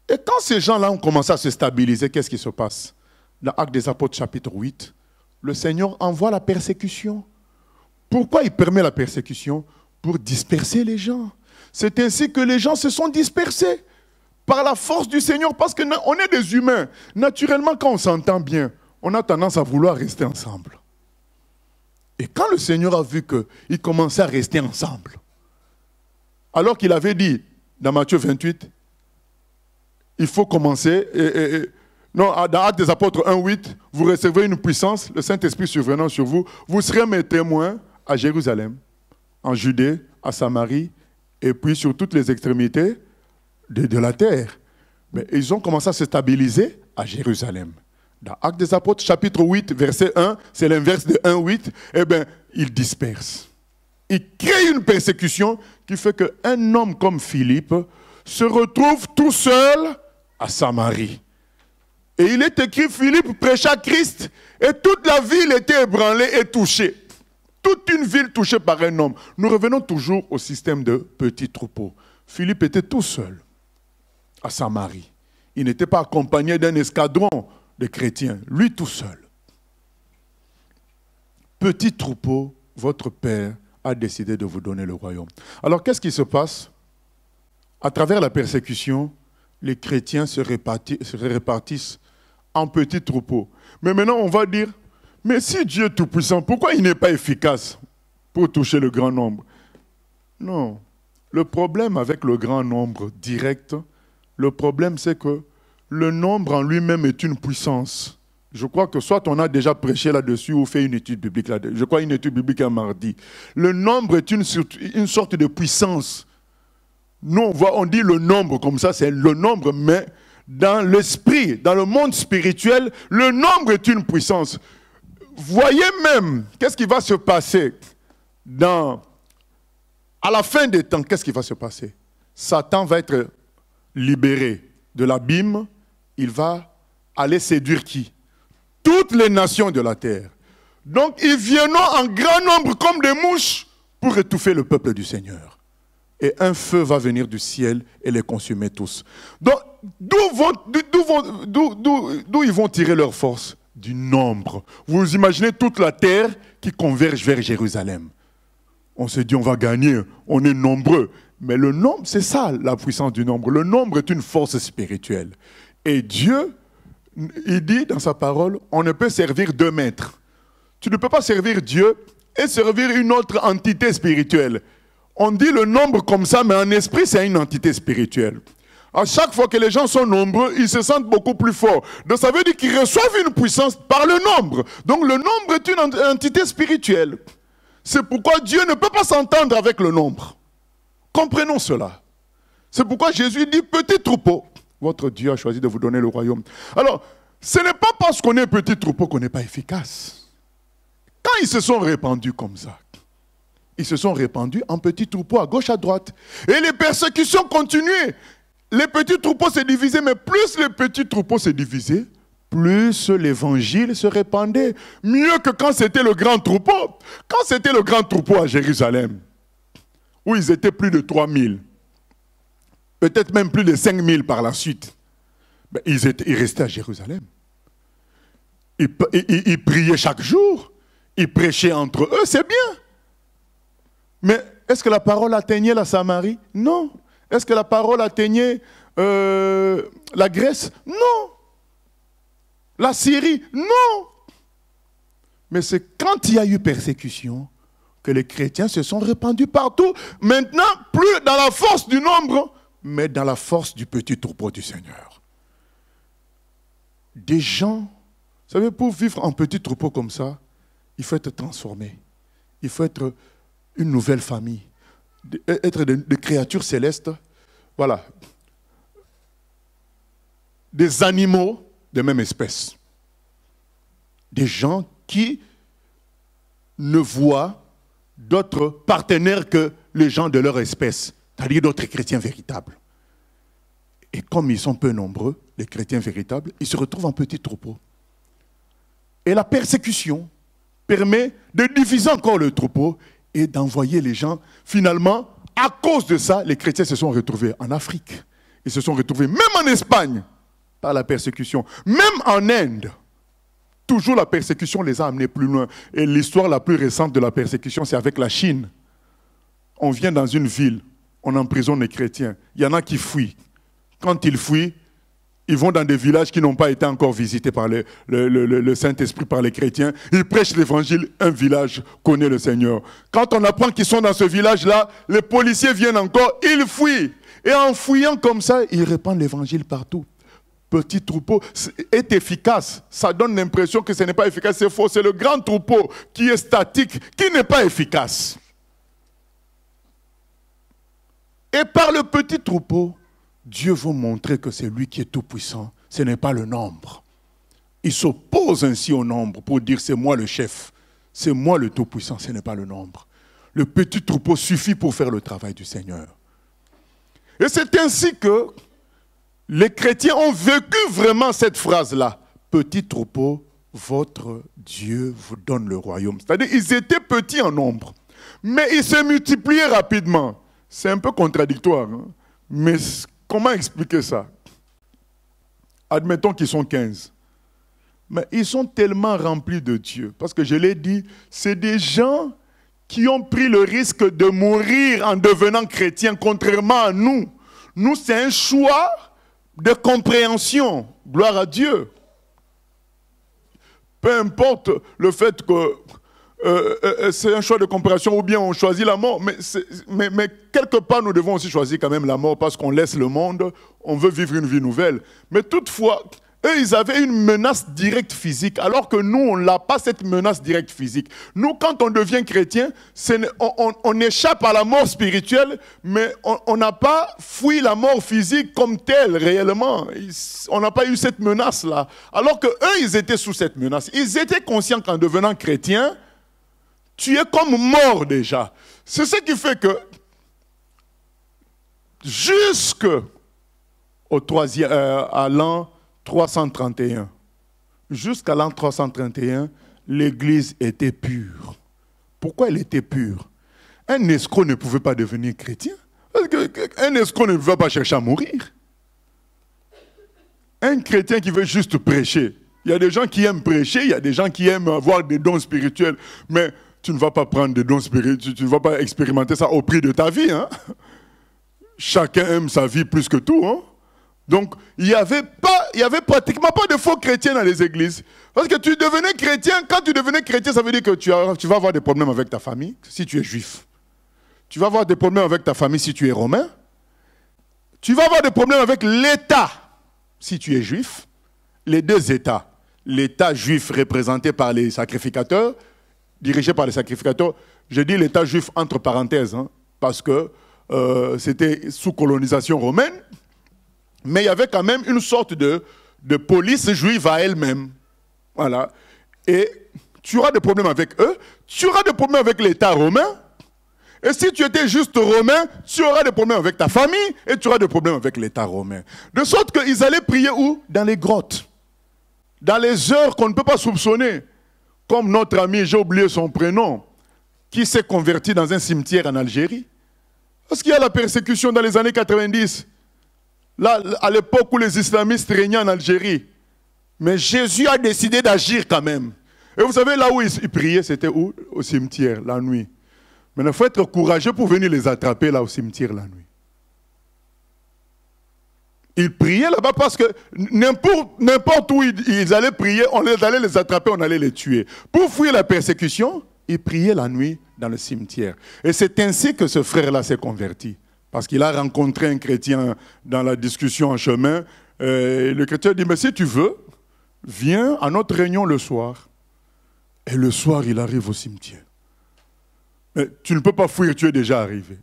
Et quand ces gens-là ont commencé à se stabiliser, qu'est-ce qui se passe? dans Actes des Apôtres chapitre 8, le Seigneur envoie la persécution. Pourquoi il permet la persécution? Pour disperser les gens. C'est ainsi que les gens se sont dispersés par la force du Seigneur, parce qu'on est des humains. Naturellement, quand on s'entend bien, on a tendance à vouloir rester ensemble. Et quand le Seigneur a vu qu'ils commençaient à rester ensemble, alors qu'il avait dit dans Matthieu 28, il faut commencer, non, dans Actes des Apôtres 1:8, vous recevrez une puissance, le Saint-Esprit survenant sur vous, vous serez mes témoins à Jérusalem, en Judée, à Samarie, et puis sur toutes les extrémités de la terre. Mais ils ont commencé à se stabiliser à Jérusalem. Dans Actes des Apôtres, chapitre 8, verset 1, c'est l'inverse de 1:8, eh bien, ils dispersent. Ils créent une persécution qui fait qu'un homme comme Philippe se retrouve tout seul à Samarie. Et il est écrit, Philippe prêcha Christ, et toute la ville était ébranlée et touchée. Toute une ville touchée par un homme. Nous revenons toujours au système de petits troupeaux. Philippe était tout seul à Samarie. Il n'était pas accompagné d'un escadron de chrétiens, lui tout seul. Petit troupeau, votre Père a décidé de vous donner le royaume. Alors qu'est-ce qui se passe? À travers la persécution, les chrétiens se répartissent en petits troupeaux. Mais maintenant, on va dire, mais si Dieu est tout-puissant, pourquoi il n'est pas efficace pour toucher le grand nombre? Non. Le problème avec le grand nombre direct, le problème c'est que le nombre en lui-même est une puissance. Je crois que soit on a déjà prêché là-dessus ou fait une étude biblique là-dessus. Je crois une étude biblique un mardi. Le nombre est une sorte de puissance. Nous, on dit le nombre comme ça, c'est le nombre, mais dans l'esprit, dans le monde spirituel, le nombre est une puissance. Voyez même, qu'est-ce qui va se passer à la fin des temps, qu'est-ce qui va se passer? Satan va être libéré de l'abîme, il va aller séduire qui? Toutes les nations de la terre. Donc ils viendront en grand nombre comme des mouches pour étouffer le peuple du Seigneur. Et un feu va venir du ciel et les consumer tous. Donc d'où ils vont tirer leur force? Du nombre. Vous imaginez toute la terre qui converge vers Jérusalem. On se dit on va gagner, on est nombreux. Mais le nombre, c'est ça la puissance du nombre. Le nombre est une force spirituelle. Et Dieu, il dit dans sa parole, on ne peut servir deux maîtres. Tu ne peux pas servir Dieu et servir une autre entité spirituelle. On dit le nombre comme ça, mais en esprit, c'est une entité spirituelle. À chaque fois que les gens sont nombreux, ils se sentent beaucoup plus forts. Donc ça veut dire qu'ils reçoivent une puissance par le nombre. Donc le nombre est une entité spirituelle. C'est pourquoi Dieu ne peut pas s'entendre avec le nombre. Comprenons cela. C'est pourquoi Jésus dit, petit troupeau, votre Dieu a choisi de vous donner le royaume. Alors, ce n'est pas parce qu'on est petit troupeau qu'on n'est pas efficace. Quand ils se sont répandus comme ça, ils se sont répandus en petits troupeaux à gauche, à droite. Et les persécutions continuaient. Les petits troupeaux se divisaient, mais plus les petits troupeaux se divisaient, plus l'évangile se répandait. Mieux que quand c'était le grand troupeau. Quand c'était le grand troupeau à Jérusalem, où ils étaient plus de 3000, peut-être même plus de 5000 par la suite, ben, ils restaient à Jérusalem. Ils priaient chaque jour, ils prêchaient entre eux, c'est bien. Mais est-ce que la parole atteignait la Samarie? Non. Est-ce que la parole atteignait la Grèce? Non. La Syrie? Non. Mais c'est quand il y a eu persécution que les chrétiens se sont répandus partout. Maintenant, plus dans la force du nombre, mais dans la force du petit troupeau du Seigneur. Des gens, vous savez, pour vivre en petit troupeau comme ça, il faut être transformé. Il faut être une nouvelle famille. Être des créatures célestes. Voilà. Des animaux de même espèce. Des gens qui ne voient d'autres partenaires que les gens de leur espèce, c'est-à-dire d'autres chrétiens véritables. Et comme ils sont peu nombreux, les chrétiens véritables, ils se retrouvent en petits troupeaux. Et la persécution permet de diviser encore le troupeau et d'envoyer les gens. Finalement, à cause de ça, les chrétiens se sont retrouvés en Afrique. Ils se sont retrouvés même en Espagne par la persécution. Même en Inde, Toujours la persécution les a amenés plus loin. Et l'histoire la plus récente de la persécution, c'est avec la Chine. On vient dans une ville, on emprisonne les chrétiens. Il y en a qui fuient. Quand ils fuient, ils vont dans des villages qui n'ont pas été encore visités par le Saint-Esprit, par les chrétiens. Ils prêchent l'évangile, un village connaît le Seigneur. Quand on apprend qu'ils sont dans ce village-là, les policiers viennent encore, ils fuient. Et en fuyant comme ça, ils répandent l'évangile partout. Petit troupeau est efficace. Ça donne l'impression que ce n'est pas efficace, c'est faux. C'est le grand troupeau qui est statique, qui n'est pas efficace. Et par le petit troupeau, Dieu veut montrer que c'est lui qui est tout puissant. Ce n'est pas le nombre. Il s'oppose ainsi au nombre pour dire c'est moi le chef. C'est moi le tout puissant, ce n'est pas le nombre. Le petit troupeau suffit pour faire le travail du Seigneur. Et c'est ainsi que les chrétiens ont vécu vraiment cette phrase-là. Petit troupeau, votre Dieu vous donne le royaume. C'est-à-dire ils étaient petits en nombre, mais ils se multipliaient rapidement. C'est un peu contradictoire, hein? Mais comment expliquer ça? Admettons qu'ils sont 15. Mais ils sont tellement remplis de Dieu. Parce que je l'ai dit, c'est des gens qui ont pris le risque de mourir en devenant chrétiens, contrairement à nous. Nous, c'est un choix de compréhension. Gloire à Dieu. Peu importe le fait que c'est un choix de compréhension ou bien on choisit la mort, mais quelque part nous devons aussi choisir quand même la mort parce qu'on laisse le monde, on veut vivre une vie nouvelle. Mais toutefois, eux ils avaient une menace directe physique alors que nous on n'a pas cette menace directe physique. Nous quand on devient chrétien, on échappe à la mort spirituelle, mais on n'a pas fui la mort physique comme telle réellement. On n'a pas eu cette menace là. Alors que eux ils étaient sous cette menace. Ils étaient conscients qu'en devenant chrétiens, tu es comme mort déjà. C'est ce qui fait que jusqu'à l'an 331, jusqu'à l'an 331, l'Église était pure. Pourquoi elle était pure? Un escroc ne pouvait pas devenir chrétien. Parce qu'un escroc ne pouvait pas chercher à mourir. Un chrétien qui veut juste prêcher. Il y a des gens qui aiment prêcher, il y a des gens qui aiment avoir des dons spirituels, mais tu ne vas pas prendre des dons spirituels, tu ne vas pas expérimenter ça au prix de ta vie. Hein? Chacun aime sa vie plus que tout. Hein? Donc, il n'y avait pratiquement pas de faux chrétiens dans les églises. Parce que tu devenais chrétien, quand tu devenais chrétien, ça veut dire que tu vas avoir des problèmes avec ta famille si tu es juif. Tu vas avoir des problèmes avec ta famille si tu es romain. Tu vas avoir des problèmes avec l'État si tu es juif. Les deux États. L'État juif représenté par les sacrificateurs, dirigé par les sacrificateurs, je dis l'État juif entre parenthèses, hein, parce que c'était sous colonisation romaine, mais il y avait quand même une sorte de police juive à elle-même. Voilà. Et tu auras des problèmes avec eux, tu auras des problèmes avec l'État romain, et si tu étais juste romain, tu auras des problèmes avec ta famille, et tu auras des problèmes avec l'État romain. De sorte qu'ils allaient prier où? Dans les grottes, dans les heures qu'on ne peut pas soupçonner. Comme notre ami, j'ai oublié son prénom, qui s'est converti dans un cimetière en Algérie. Parce qu'il y a la persécution dans les années 90. Là, à l'époque où les islamistes régnaient en Algérie. Mais Jésus a décidé d'agir quand même. Et vous savez, là où il priait, c'était où? Au cimetière, la nuit. Mais il faut être courageux pour venir les attraper là au cimetière la nuit. Ils priaient là-bas parce que n'importe où ils allaient prier, on allait les attraper, on allait les tuer. Pour fuir la persécution, ils priaient la nuit dans le cimetière. Et c'est ainsi que ce frère-là s'est converti. Parce qu'il a rencontré un chrétien dans la discussion en chemin. Le chrétien dit, mais si tu veux, viens à notre réunion le soir. Et le soir, il arrive au cimetière. Mais tu ne peux pas fuir, tu es déjà arrivé.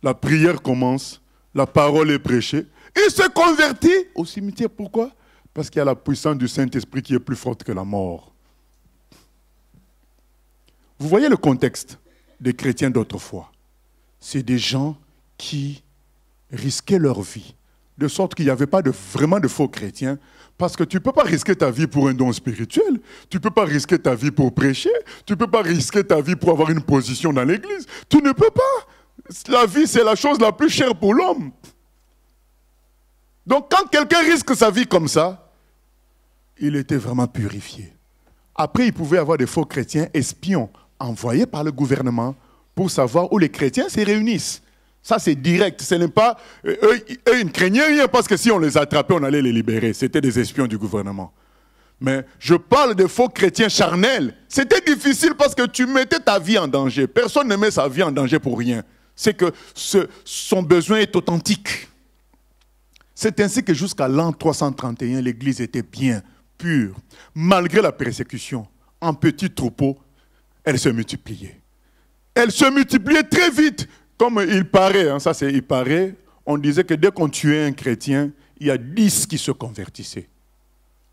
La prière commence, la parole est prêchée. Il se convertit au cimetière. Pourquoi? Parce qu'il y a la puissance du Saint-Esprit qui est plus forte que la mort. Vous voyez le contexte des chrétiens d'autrefois. C'est des gens qui risquaient leur vie. De sorte qu'il n'y avait pas vraiment de faux chrétiens. Parce que tu ne peux pas risquer ta vie pour un don spirituel. Tu ne peux pas risquer ta vie pour prêcher. Tu ne peux pas risquer ta vie pour avoir une position dans l'église. Tu ne peux pas. La vie, c'est la chose la plus chère pour l'homme. Donc quand quelqu'un risque sa vie comme ça, il était vraiment purifié. Après, il pouvait y avoir des faux chrétiens espions envoyés par le gouvernement pour savoir où les chrétiens se réunissent. Ça, c'est direct. Ce n'est pas... Eux, ils ne craignaient rien parce que si on les attrapait, on allait les libérer. C'était des espions du gouvernement. Mais je parle de faux chrétiens charnels. C'était difficile parce que tu mettais ta vie en danger. Personne ne met sa vie en danger pour rien. C'est que son besoin est authentique. C'est ainsi que jusqu'à l'an 331, l'Église était bien pure. Malgré la persécution, en petits troupeaux, elle se multipliait. Elle se multipliait très vite. Comme il paraît, ça c'est il paraît, on disait que dès qu'on tuait un chrétien, il y a 10 qui se convertissaient.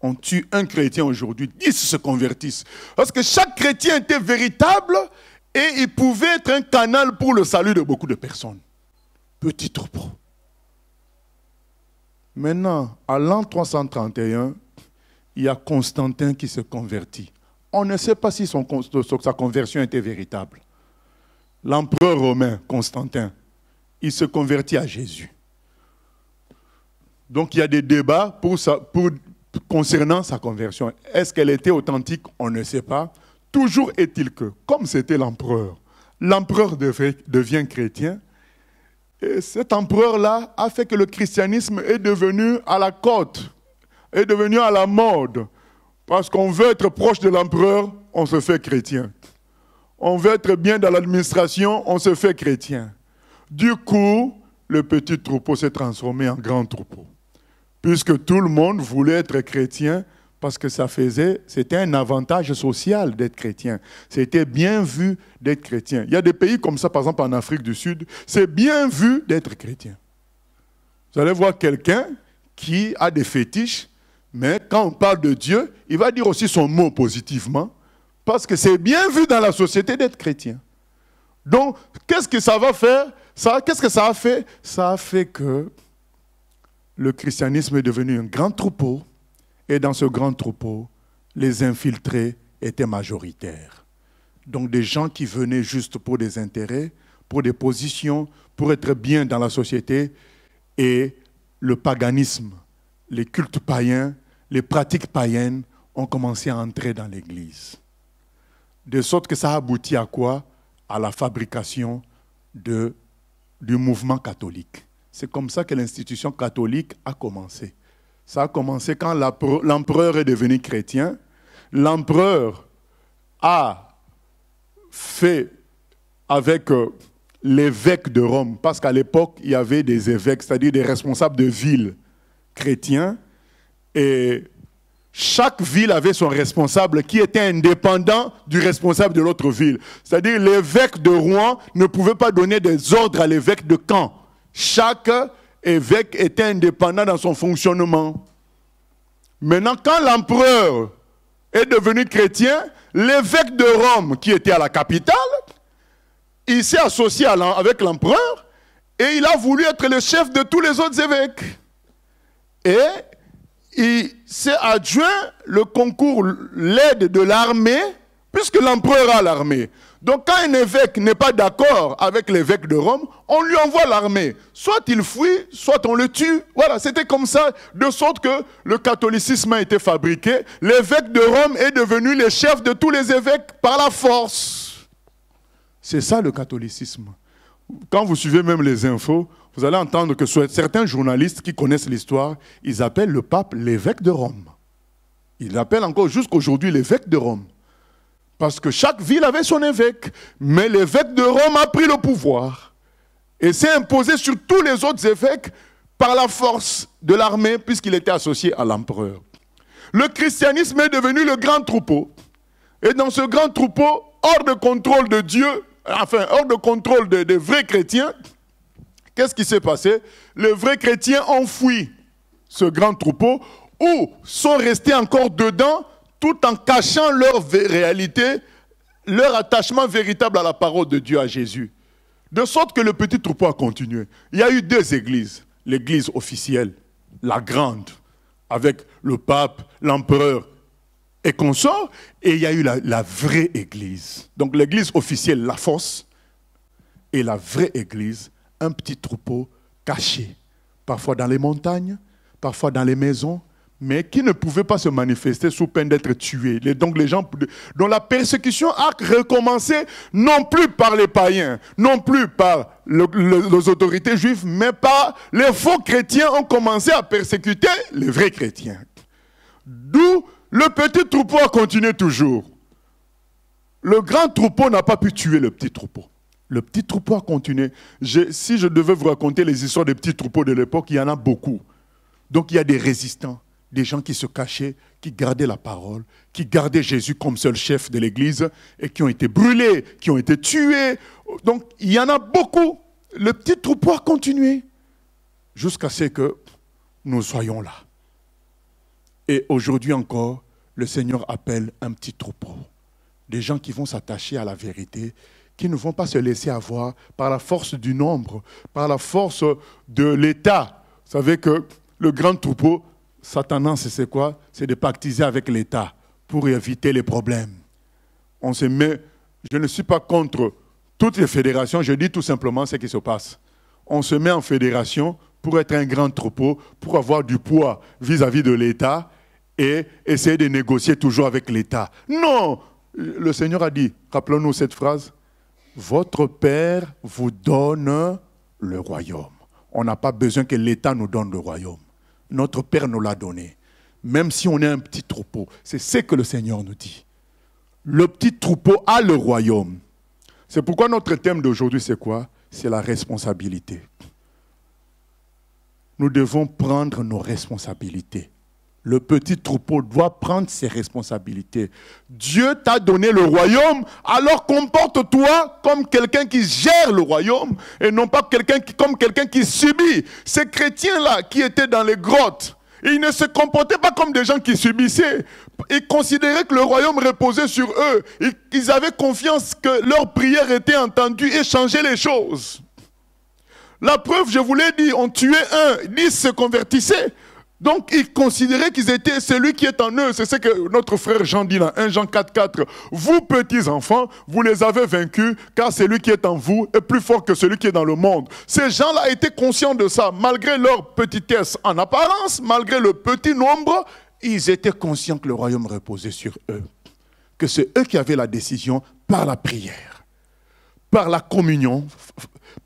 On tue un chrétien aujourd'hui, 10 se convertissent. Parce que chaque chrétien était véritable et il pouvait être un canal pour le salut de beaucoup de personnes. Petit troupeau. Maintenant, à l'an 331, il y a Constantin qui se convertit. On ne sait pas si sa conversion était véritable. L'empereur romain, Constantin, il se convertit à Jésus. Donc il y a des débats concernant sa conversion. Est-ce qu'elle était authentique? On ne sait pas. Toujours est-il que, comme c'était l'empereur devient chrétien, et cet empereur-là a fait que le christianisme est devenu à la cote, est devenu à la mode. Parce qu'on veut être proche de l'empereur, on se fait chrétien. On veut être bien dans l'administration, on se fait chrétien. Du coup, le petit troupeau s'est transformé en grand troupeau. Puisque tout le monde voulait être chrétien, parce que c'était un avantage social d'être chrétien. C'était bien vu d'être chrétien. Il y a des pays comme ça, par exemple en Afrique du Sud, c'est bien vu d'être chrétien. Vous allez voir quelqu'un qui a des fétiches, mais quand on parle de Dieu, il va dire aussi son mot positivement, parce que c'est bien vu dans la société d'être chrétien. Donc, qu'est-ce que ça va faire? Qu'est-ce que ça a fait? Ça a fait que le christianisme est devenu un grand troupeau, et dans ce grand troupeau, les infiltrés étaient majoritaires. Donc des gens qui venaient juste pour des intérêts, pour des positions, pour être bien dans la société, et le paganisme, les cultes païens, les pratiques païennes ont commencé à entrer dans l'Église. De sorte que ça a abouti à quoi? À la fabrication du mouvement catholique. C'est comme ça que l'institution catholique a commencé. Ça a commencé quand l'empereur est devenu chrétien. L'empereur a fait avec l'évêque de Rome, parce qu'à l'époque, il y avait des évêques, c'est-à-dire des responsables de villes chrétiens, et chaque ville avait son responsable qui était indépendant du responsable de l'autre ville. C'est-à-dire l'évêque de Rouen ne pouvait pas donner des ordres à l'évêque de Caen. Chaque évêque était indépendant dans son fonctionnement. Maintenant, quand l'empereur est devenu chrétien, l'évêque de Rome, qui était à la capitale, il s'est associé avec l'empereur et il a voulu être le chef de tous les autres évêques. Et il s'est adjoint le concours, l'aide de l'armée, puisque l'empereur a l'armée. Donc quand un évêque n'est pas d'accord avec l'évêque de Rome, on lui envoie l'armée. Soit il fuit, soit on le tue. Voilà, c'était comme ça, de sorte que le catholicisme a été fabriqué. L'évêque de Rome est devenu le chef de tous les évêques par la force. C'est ça le catholicisme. Quand vous suivez même les infos, vous allez entendre que certains journalistes qui connaissent l'histoire, ils appellent le pape l'évêque de Rome. Ils l'appellent encore jusqu'aujourd'hui l'évêque de Rome. Parce que chaque ville avait son évêque. Mais l'évêque de Rome a pris le pouvoir et s'est imposé sur tous les autres évêques par la force de l'armée, puisqu'il était associé à l'empereur. Le christianisme est devenu le grand troupeau. Et dans ce grand troupeau, hors de contrôle de Dieu, enfin, hors de contrôle des vrais chrétiens, qu'est-ce qui s'est passé? Les vrais chrétiens ont fui ce grand troupeau ou sont restés encore dedans tout en cachant leur réalité, leur attachement véritable à la parole de Dieu, à Jésus. De sorte que le petit troupeau a continué. Il y a eu deux églises. L'église officielle, la grande, avec le pape, l'empereur et consorts, et il y a eu la vraie église. Donc l'église officielle, la fosse, et la vraie église, un petit troupeau caché, parfois dans les montagnes, parfois dans les maisons, mais qui ne pouvaient pas se manifester sous peine d'être tués. Donc les gens dont la persécution a recommencé non plus par les païens, non plus par les autorités juives, mais par les faux chrétiens ont commencé à persécuter les vrais chrétiens. D'où le petit troupeau a continué toujours. Le grand troupeau n'a pas pu tuer le petit troupeau. Le petit troupeau a continué. Si je devais vous raconter les histoires des petits troupeaux de l'époque, il y en a beaucoup. Donc il y a des résistants, des gens qui se cachaient, qui gardaient la parole, qui gardaient Jésus comme seul chef de l'Église et qui ont été brûlés, qui ont été tués. Donc il y en a beaucoup. Le petit troupeau a continué jusqu'à ce que nous soyons là. Et aujourd'hui encore, le Seigneur appelle un petit troupeau. Des gens qui vont s'attacher à la vérité, qui ne vont pas se laisser avoir par la force du nombre, par la force de l'État. Vous savez que le grand troupeau, sa tendance, c'est quoi? C'est de pactiser avec l'État pour éviter les problèmes. On se met, je ne suis pas contre toutes les fédérations, je dis tout simplement ce qui se passe. On se met en fédération pour être un grand troupeau, pour avoir du poids vis-à-vis de l'État et essayer de négocier toujours avec l'État. Non! Le Seigneur a dit, rappelons-nous cette phrase, votre Père vous donne le royaume. On n'a pas besoin que l'État nous donne le royaume. Notre Père nous l'a donné. Même si on est un petit troupeau, c'est ce que le Seigneur nous dit. Le petit troupeau a le royaume. C'est pourquoi notre thème d'aujourd'hui, c'est quoi? C'est la responsabilité. Nous devons prendre nos responsabilités. Le petit troupeau doit prendre ses responsabilités. Dieu t'a donné le royaume, alors comporte-toi comme quelqu'un qui gère le royaume et non pas comme quelqu'un qui subit. Ces chrétiens-là qui étaient dans les grottes, ils ne se comportaient pas comme des gens qui subissaient. Ils considéraient que le royaume reposait sur eux. Ils avaient confiance que leur prière était entendue et changeait les choses. La preuve, je vous l'ai dit, on tuait un, 10 se convertissaient. Donc, ils considéraient qu'ils étaient celui qui est en eux. C'est ce que notre frère Jean dit là, 1 Jean 4,4. Vous, petits enfants, vous les avez vaincus, car celui qui est en vous est plus fort que celui qui est dans le monde. Ces gens-là étaient conscients de ça, malgré leur petitesse en apparence, malgré le petit nombre, ils étaient conscients que le royaume reposait sur eux. Que c'est eux qui avaient la décision par la prière, par la communion,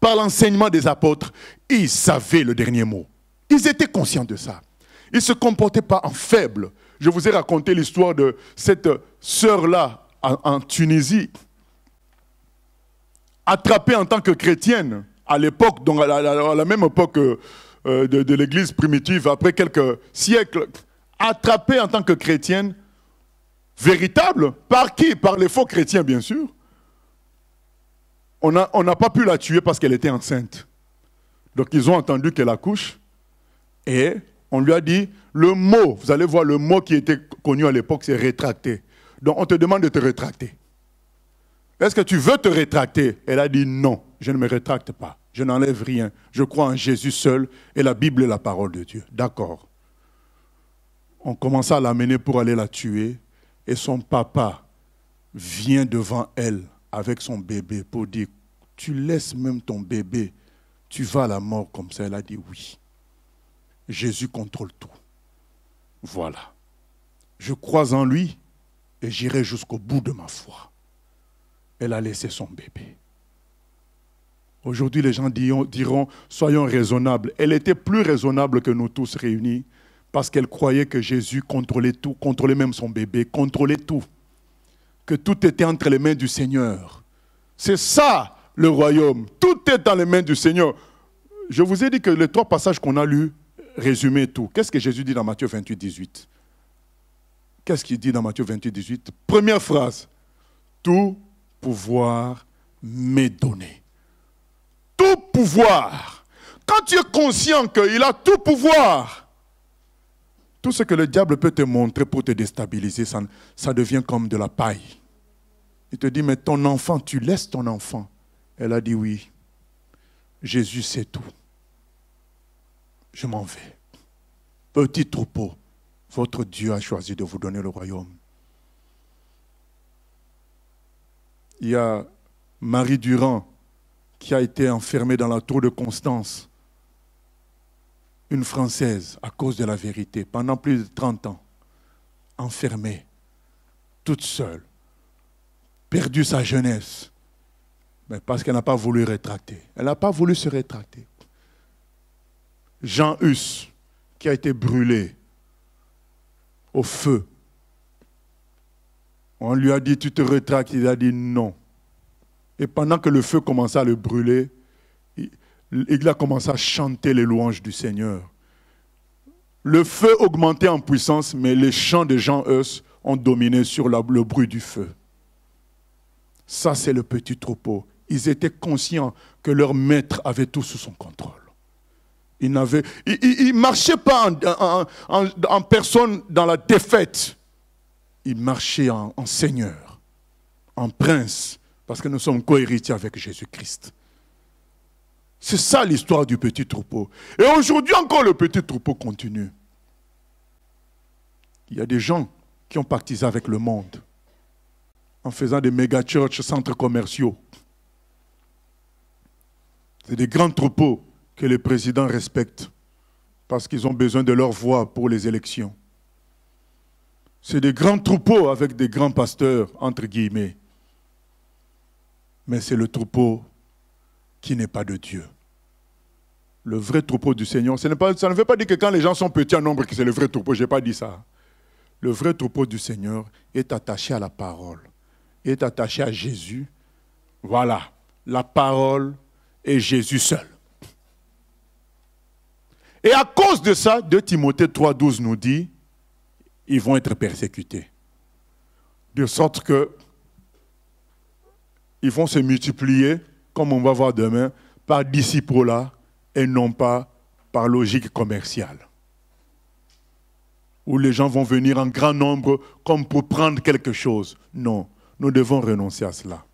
par l'enseignement des apôtres. Ils savaient le dernier mot. Ils étaient conscients de ça. Ils ne se comportaient pas en faibles. Je vous ai raconté l'histoire de cette sœur-là en Tunisie, attrapée en tant que chrétienne, à l'époque, donc à la même époque de l'Église primitive, après quelques siècles, attrapée en tant que chrétienne, véritable, par qui? Par les faux chrétiens, bien sûr. On n'a pas pu la tuer parce qu'elle était enceinte. Donc ils ont entendu qu'elle accouche et on lui a dit, le mot, vous allez voir, le mot qui était connu à l'époque, c'est rétracter. Donc on te demande de te rétracter. Est-ce que tu veux te rétracter? Elle a dit non, je ne me rétracte pas. Je n'enlève rien. Je crois en Jésus seul et la Bible est la parole de Dieu. D'accord. On commença à l'amener pour aller la tuer et son papa vient devant elle avec son bébé pour dire, tu laisses même ton bébé, tu vas à la mort comme ça. Elle a dit oui. Jésus contrôle tout. Voilà. Je crois en lui et j'irai jusqu'au bout de ma foi. Elle a laissé son bébé. Aujourd'hui, les gens diront, soyons raisonnables. Elle était plus raisonnable que nous tous réunis parce qu'elle croyait que Jésus contrôlait tout, contrôlait même son bébé, contrôlait tout. Que tout était entre les mains du Seigneur. C'est ça le royaume. Tout est dans les mains du Seigneur. Je vous ai dit que les 3 passages qu'on a lus, résumer tout. Qu'est-ce que Jésus dit dans Matthieu 28, 18? Qu'est-ce qu'il dit dans Matthieu 28, 18? Première phrase. Tout pouvoir m'est donné. Tout pouvoir. Quand tu es conscient qu'il a tout pouvoir, tout ce que le diable peut te montrer pour te déstabiliser, ça devient comme de la paille. Il te dit, mais ton enfant, tu laisses ton enfant. Elle a dit oui. Jésus sait tout. Je m'en vais. Petit troupeau, votre Dieu a choisi de vous donner le royaume. Il y a Marie Durand qui a été enfermée dans la tour de Constance. une Française à cause de la vérité, pendant plus de 30 ans, enfermée, toute seule, perdu sa jeunesse, mais parce qu'elle n'a pas voulu rétracter. Elle n'a pas voulu se rétracter. Jean Hus, qui a été brûlé au feu. On lui a dit, tu te rétractes. Il a dit non. Et pendant que le feu commençait à le brûler, il a commencé à chanter les louanges du Seigneur. Le feu augmentait en puissance, mais les chants de Jean Hus ont dominé sur le bruit du feu. Ça, c'est le petit troupeau. Ils étaient conscients que leur maître avait tout sous son contrôle. Il ne marchait pas en personne dans la défaite. Il marchait en Seigneur, en prince, parce que nous sommes co-héritiers avec Jésus-Christ. C'est ça l'histoire du petit troupeau. Et aujourd'hui encore, le petit troupeau continue. Il y a des gens qui ont pactisé avec le monde en faisant des méga-churches, centres commerciaux. C'est des grands troupeaux que les présidents respectent parce qu'ils ont besoin de leur voix pour les élections. C'est des grands troupeaux avec des grands pasteurs, entre guillemets. Mais c'est le troupeau qui n'est pas de Dieu. Le vrai troupeau du Seigneur, ça ne veut pas dire que quand les gens sont petits en nombre que c'est le vrai troupeau, je n'ai pas dit ça. Le vrai troupeau du Seigneur est attaché à la parole, est attaché à Jésus. Voilà, la parole et Jésus seul. Et à cause de ça, 2 Timothée 3,12 nous dit, ils vont être persécutés. De sorte que ils vont se multiplier, comme on va voir demain, par disciples-là et non pas par logique commerciale. Où les gens vont venir en grand nombre comme pour prendre quelque chose. Non, nous devons renoncer à cela.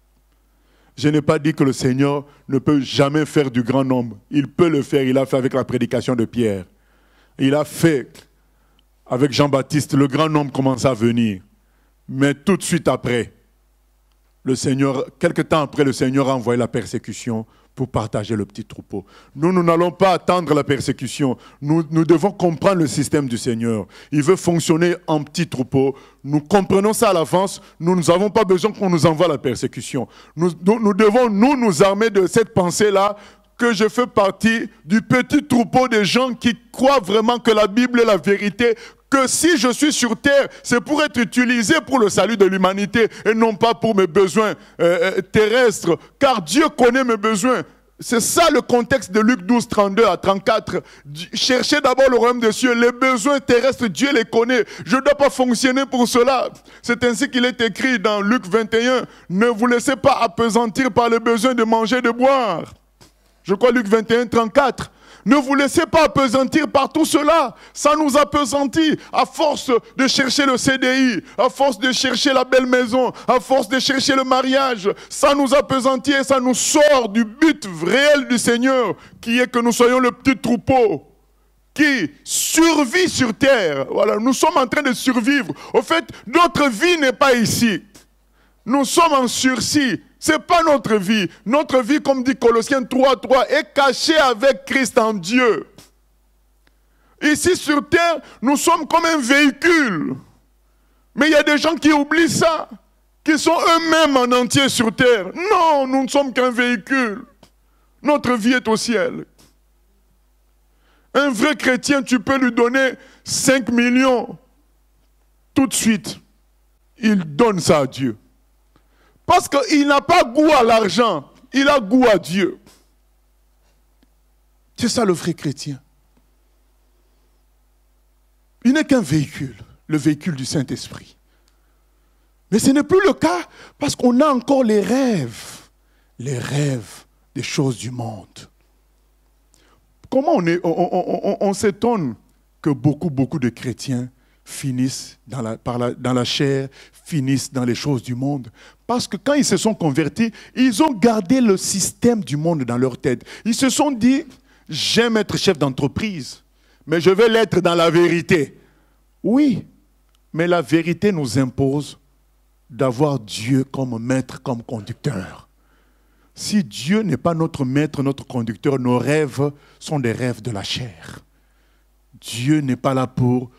Je n'ai pas dit que le Seigneur ne peut jamais faire du grand nombre. Il peut le faire, il a fait avec la prédication de Pierre. Il a fait avec Jean-Baptiste, le grand nombre commence à venir. Mais tout de suite après, le Seigneur, quelque temps après, le Seigneur a envoyé la persécution pour partager le petit troupeau. Nous n'allons pas attendre la persécution. Nous devons comprendre le système du Seigneur. Il veut fonctionner en petit troupeau. Nous comprenons ça à l'avance. Nous n'avons pas besoin qu'on nous envoie la persécution. Nous devons nous armer de cette pensée-là que je fais partie du petit troupeau des gens qui croient vraiment que la Bible est la vérité, que si je suis sur terre, c'est pour être utilisé pour le salut de l'humanité et non pas pour mes besoins terrestres, car Dieu connaît mes besoins. C'est ça le contexte de Luc 12, 32 à 34. Cherchez d'abord le royaume des cieux. Les besoins terrestres, Dieu les connaît. Je ne dois pas fonctionner pour cela. C'est ainsi qu'il est écrit dans Luc 21. Ne vous laissez pas appesantir par le besoin de manger et de boire. Je crois Luc 21, 34. Ne vous laissez pas appesantir par tout cela. Ça nous appesantit à force de chercher le CDI, à force de chercher la belle maison, à force de chercher le mariage. Ça nous appesantit et ça nous sort du but réel du Seigneur, qui est que nous soyons le petit troupeau qui survit sur terre. Voilà, nous sommes en train de survivre. Au fait, notre vie n'est pas ici. Nous sommes en sursis. Ce n'est pas notre vie. Notre vie, comme dit Colossiens 3:3, est cachée avec Christ en Dieu. Ici sur terre, nous sommes comme un véhicule. Mais il y a des gens qui oublient ça, qui sont eux-mêmes en entier sur terre. Non, nous ne sommes qu'un véhicule. Notre vie est au ciel. Un vrai chrétien, tu peux lui donner 5 millions. Tout de suite, il donne ça à Dieu. Parce qu'il n'a pas goût à l'argent, il a goût à Dieu. C'est ça le vrai chrétien. Il n'est qu'un véhicule, le véhicule du Saint-Esprit. Mais ce n'est plus le cas parce qu'on a encore les rêves des choses du monde. Comment on s'étonne que beaucoup de chrétiens finissent dans la chair, finissent dans les choses du monde. Parce que quand ils se sont convertis, ils ont gardé le système du monde dans leur tête. Ils se sont dit, j'aime être chef d'entreprise, mais je vais l'être dans la vérité. Oui, mais la vérité nous impose d'avoir Dieu comme maître, comme conducteur. Si Dieu n'est pas notre maître, notre conducteur, nos rêves sont des rêves de la chair. Dieu n'est pas là pour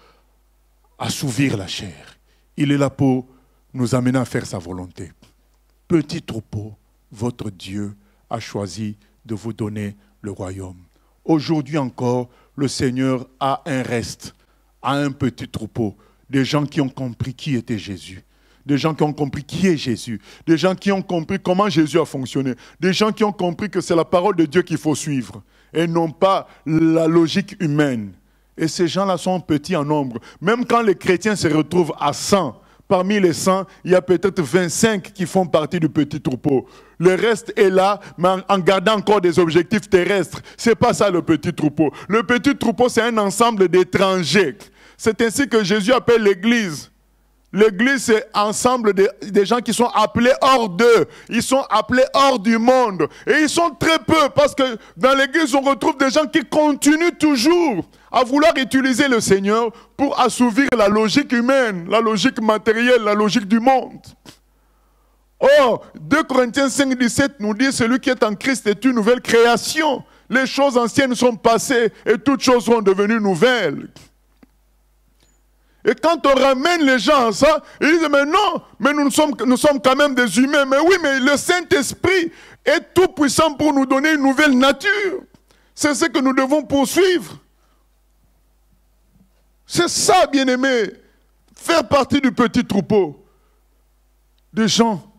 assouvir la chair. Il est là pour nous amener à faire sa volonté. Petit troupeau, votre Dieu a choisi de vous donner le royaume. Aujourd'hui encore, le Seigneur a un reste, a un petit troupeau, des gens qui ont compris qui était Jésus. Des gens qui ont compris qui est Jésus. Des gens qui ont compris comment Jésus a fonctionné. Des gens qui ont compris que c'est la parole de Dieu qu'il faut suivre et non pas la logique humaine. Et ces gens-là sont petits en nombre. Même quand les chrétiens se retrouvent à 100, parmi les 100, il y a peut-être 25 qui font partie du petit troupeau. Le reste est là, mais en gardant encore des objectifs terrestres. Ce n'est pas ça le petit troupeau. Le petit troupeau, c'est un ensemble d'étrangers. C'est ainsi que Jésus appelle l'Église. L'Église, c'est ensemble des gens qui sont appelés hors d'eux. Ils sont appelés hors du monde. Et ils sont très peu parce que dans l'Église, on retrouve des gens qui continuent toujours à vouloir utiliser le Seigneur pour assouvir la logique humaine, la logique matérielle, la logique du monde. Or, 2 Corinthiens 5, 17 nous dit « Celui qui est en Christ est une nouvelle création. Les choses anciennes sont passées et toutes choses sont devenues nouvelles. » Et quand on ramène les gens à ça, ils disent, mais non, mais nous sommes quand même des humains. Mais oui, mais le Saint-Esprit est tout puissant pour nous donner une nouvelle nature. C'est ce que nous devons poursuivre. C'est ça, bien-aimé, faire partie du petit troupeau. Des gens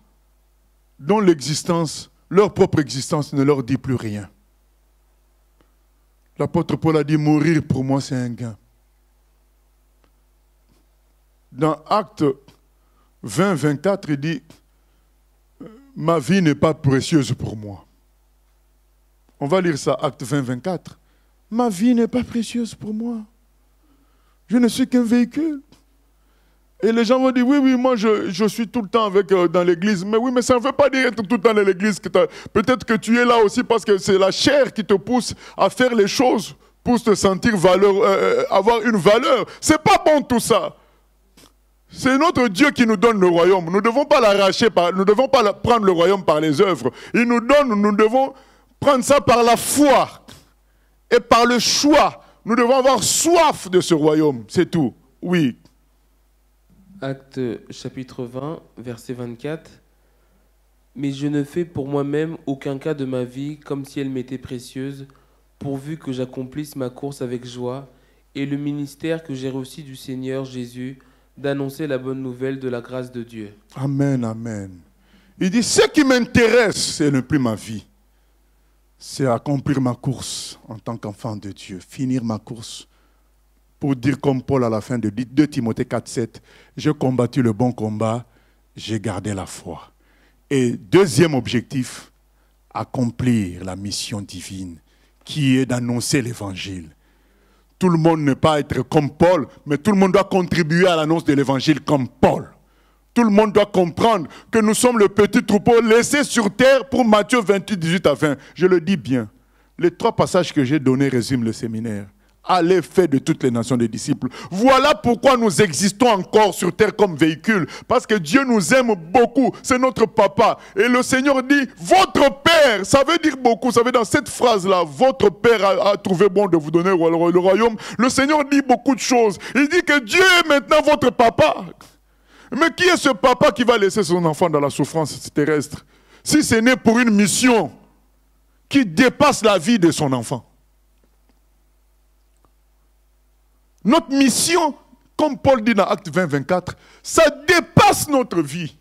dont l'existence, leur propre existence ne leur dit plus rien. L'apôtre Paul a dit, mourir pour moi c'est un gain. Dans Actes 20, 24, il dit « Ma vie n'est pas précieuse pour moi. » On va lire ça, Actes 20, 24. « Ma vie n'est pas précieuse pour moi. Je ne suis qu'un véhicule. » Et les gens vont dire « Oui, moi je suis tout le temps dans l'église. » Mais oui, mais ça ne veut pas dire être tout le temps dans l'église. Peut-être que tu es là aussi parce que c'est la chair qui te pousse à faire les choses pour te sentir avoir une valeur. C'est pas bon tout ça. C'est notre Dieu qui nous donne le royaume. Nous ne devons pas l'arracher, nous ne devons pas prendre le royaume par les œuvres. Il nous donne, nous devons prendre ça par la foi et par le choix. Nous devons avoir soif de ce royaume, c'est tout. Oui. Acte chapitre 20, verset 24. Mais je ne fais pour moi-même aucun cas de ma vie comme si elle m'était précieuse, pourvu que j'accomplisse ma course avec joie et le ministère que j'ai reçu du Seigneur Jésus, d'annoncer la bonne nouvelle de la grâce de Dieu. Amen, amen. Il dit, ce qui m'intéresse, c'est ne plus ma vie. C'est accomplir ma course en tant qu'enfant de Dieu, finir ma course. Pour dire comme Paul à la fin de 2 Timothée 4, 7, j'ai combattu le bon combat, j'ai gardé la foi. Et deuxième objectif, accomplir la mission divine, qui est d'annoncer l'évangile. Tout le monde ne peut pas être comme Paul, mais tout le monde doit contribuer à l'annonce de l'évangile comme Paul. Tout le monde doit comprendre que nous sommes le petit troupeau laissé sur terre pour Matthieu 28, 18 à 20. Je le dis bien. Les 3 passages que j'ai donnés résument le séminaire. Allez faire de toutes les nations des disciples. Voilà pourquoi nous existons encore sur terre comme véhicule. Parce que Dieu nous aime beaucoup. C'est notre papa. Et le Seigneur dit, votre Père, ça veut dire beaucoup. Ça veut dire dans cette phrase-là, votre Père a trouvé bon de vous donner le royaume. Le Seigneur dit beaucoup de choses. Il dit que Dieu est maintenant votre papa. Mais qui est ce papa qui va laisser son enfant dans la souffrance terrestre? Si ce n'est pour une mission qui dépasse la vie de son enfant. Notre mission, comme Paul dit dans Acte 20, 24, ça dépasse notre vie.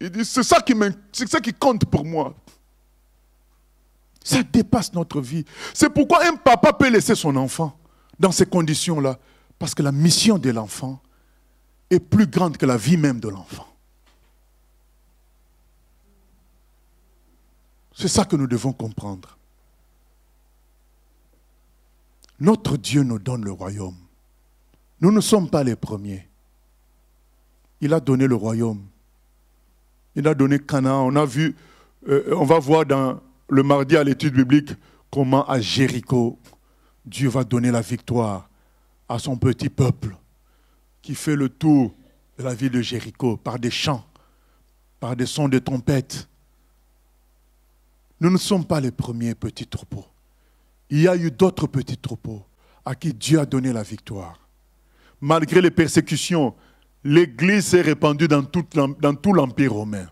Il dit, c'est ça qui compte pour moi. Ça dépasse notre vie. C'est pourquoi un papa peut laisser son enfant dans ces conditions-là. Parce que la mission de l'enfant est plus grande que la vie même de l'enfant. C'est ça que nous devons comprendre. Notre Dieu nous donne le royaume. Nous ne sommes pas les premiers. Il a donné le royaume. Il a donné Canaan. On a vu, on va voir dans le mardi à l'étude biblique comment à Jéricho, Dieu va donner la victoire à son petit peuple qui fait le tour de la ville de Jéricho par des chants, par des sons de trompette. Nous ne sommes pas les premiers petits troupeaux. Il y a eu d'autres petits troupeaux. à qui Dieu a donné la victoire. Malgré les persécutions, l'Église s'est répandue dans tout l'Empire romain.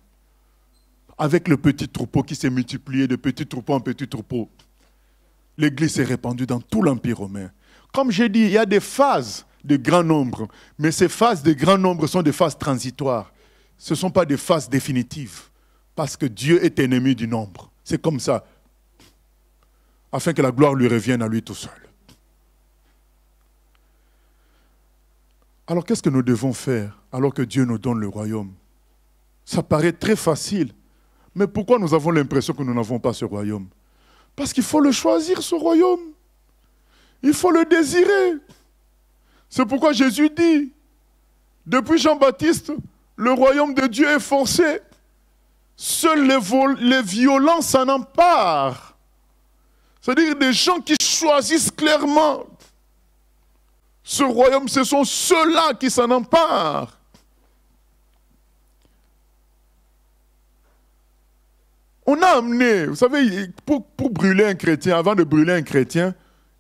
Avec le petit troupeau qui s'est multiplié de petit troupeau en petit troupeau. L'Église s'est répandue dans tout l'Empire romain. Comme j'ai dit, il y a des phases de grand nombre, mais ces phases de grand nombre sont des phases transitoires. Ce ne sont pas des phases définitives, parce que Dieu est ennemi du nombre. C'est comme ça, afin que la gloire lui revienne à lui tout seul. Alors qu'est-ce que nous devons faire alors que Dieu nous donne le royaume? Ça paraît très facile, mais pourquoi nous avons l'impression que nous n'avons pas ce royaume? Parce qu'il faut le choisir, ce royaume. Il faut le désirer. C'est pourquoi Jésus dit, depuis Jean-Baptiste, le royaume de Dieu est forcé. Seuls les violents s'en emparent. C'est-à-dire des gens qui choisissent clairement. Ce royaume, ce sont ceux-là qui s'en emparent. On a amené, vous savez, pour brûler un chrétien, avant de brûler un chrétien,